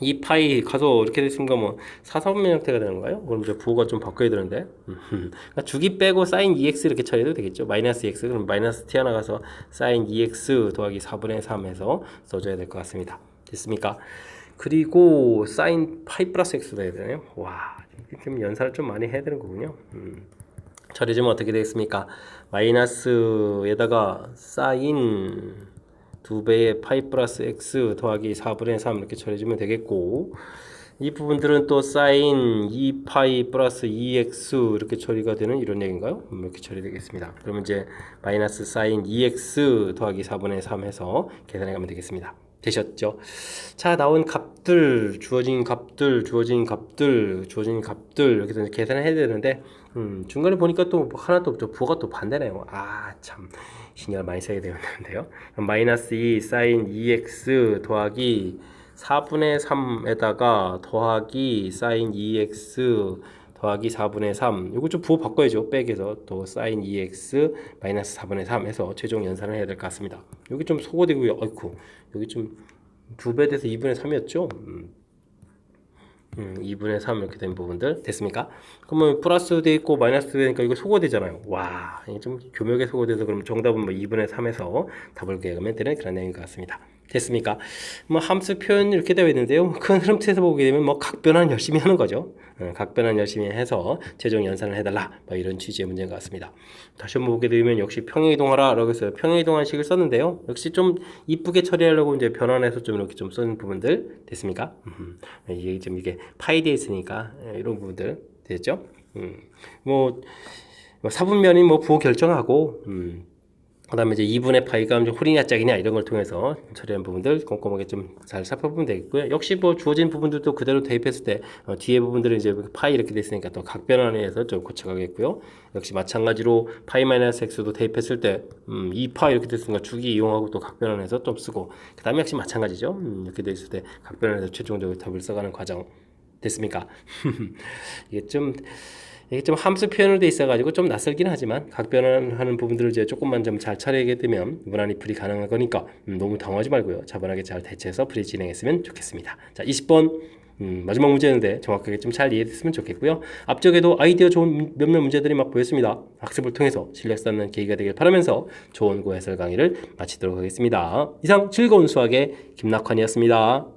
2파이 가서 이렇게 됐으니까 뭐 4사분면 형태가 되는 거예요? 그럼 이제 부호가 좀 바꿔야 되는데 그러니까 주기 빼고 사인 2x 이렇게 처리해도 되겠죠? 마이너스 x 그럼 마이너스 t 하나 가서 사인 2x 더하기 4분의 3 해서 써줘야 될 것 같습니다. 됐습니까? 그리고 사인 파이 플러스 x도 해야 되네요. 와, 지금 연산을 좀 많이 해야 되는 거군요. 처리해주면 어떻게 되겠습니까? 마이너스에다가 사인 2배의 파이 플러스 x 더하기 4분의 3 이렇게 처리해주면 되겠고 이 부분들은 또 사인 2파이 플러스 2x 이렇게 처리가 되는 이런 얘기인가요? 이렇게 처리되겠습니다. 그러면 이제 마이너스 사인 2x 더하기 4분의 3 해서 계산해 가면 되겠습니다. 되셨죠? 자, 나온 값들, 주어진 값들, 이렇게 해서 계산을 해야 되는데, 중간에 보니까 또 하나 또 부호가 또 반대네요. 아, 참, 신경을 많이 써야 되는데요. 마이너스 2 사인 2x 더하기 4분의 3에다가 더하기 사인 2x 더하기 4분의 3. 이거 좀 부호 바꿔야죠. 백에서 또 사인 2x 마이너스 4분의 3 해서 최종 연산을 해야 될 것 같습니다. 여기 좀 소거되고요. 아이쿠. 여기 좀 2배 돼서 2분의 3이었죠. 2분의 3 이렇게 된 부분들 됐습니까? 그러면 플러스 돼 있고 마이너스 되니까 이거 소거되잖아요. 와, 이게 좀 교묘하게 소거돼서 그럼 정답은 뭐 2분의 3에서 답을 구하면 되는 그런 내용인 것 같습니다. 됐습니까? 뭐 함수 표현 이렇게 되어 있는데요. 큰 흐름에서 보게 되면 뭐 각변환 열심히 하는 거죠. 각변환 열심히 해서 최종 연산을 해달라. 뭐 이런 취지의 문제인 것 같습니다. 다시 한번 보게 되면 역시 평행이동하라라고 해서 평행이동한식을 썼는데요. 역시 좀 이쁘게 처리하려고 이제 변환해서 좀 이렇게 좀 쓴 부분들 됐습니까? 이게 좀 이게 파이되어 있으니까 이런 부분들 됐죠? 뭐 사분면이 뭐 부호 결정하고 그다음에 이제 2분의 파이가 홀이냐 짝이냐 이런 걸 통해서 처리한 부분들 꼼꼼하게 좀 잘 살펴보면 되겠고요. 역시 뭐 주어진 부분들도 그대로 대입했을 때 뒤에 부분들은 이제 파이 이렇게 됐으니까 또 각변환해서 좀 고쳐가겠고요. 역시 마찬가지로 파이 마이너스 x도 대입했을 때 2파 이렇게 됐으니까 주기 이용하고 또 각변환해서 좀 쓰고 그다음에 역시 마찬가지죠. 이렇게 돼 있을 때 각변환해서 최종적으로 답을 써가는 과정 됐습니까? 이게 좀 함수 표현으로 돼 있어가지고 좀 낯설긴 하지만 각변환하는 부분들을 이제 조금만 좀 잘 처리하게 되면 무난히 풀이 가능한 거니까 너무 당황하지 말고요. 차분하게 잘 대처해서 풀이 진행했으면 좋겠습니다. 자, 20번 마지막 문제였는데 정확하게 좀 잘 이해됐으면 좋겠고요. 앞쪽에도 아이디어 좋은 몇몇 문제들이 막 보였습니다. 학습을 통해서 실력 쌓는 계기가 되길 바라면서 좋은 고해설 강의를 마치도록 하겠습니다. 이상 즐거운 수학의 김낙환이었습니다.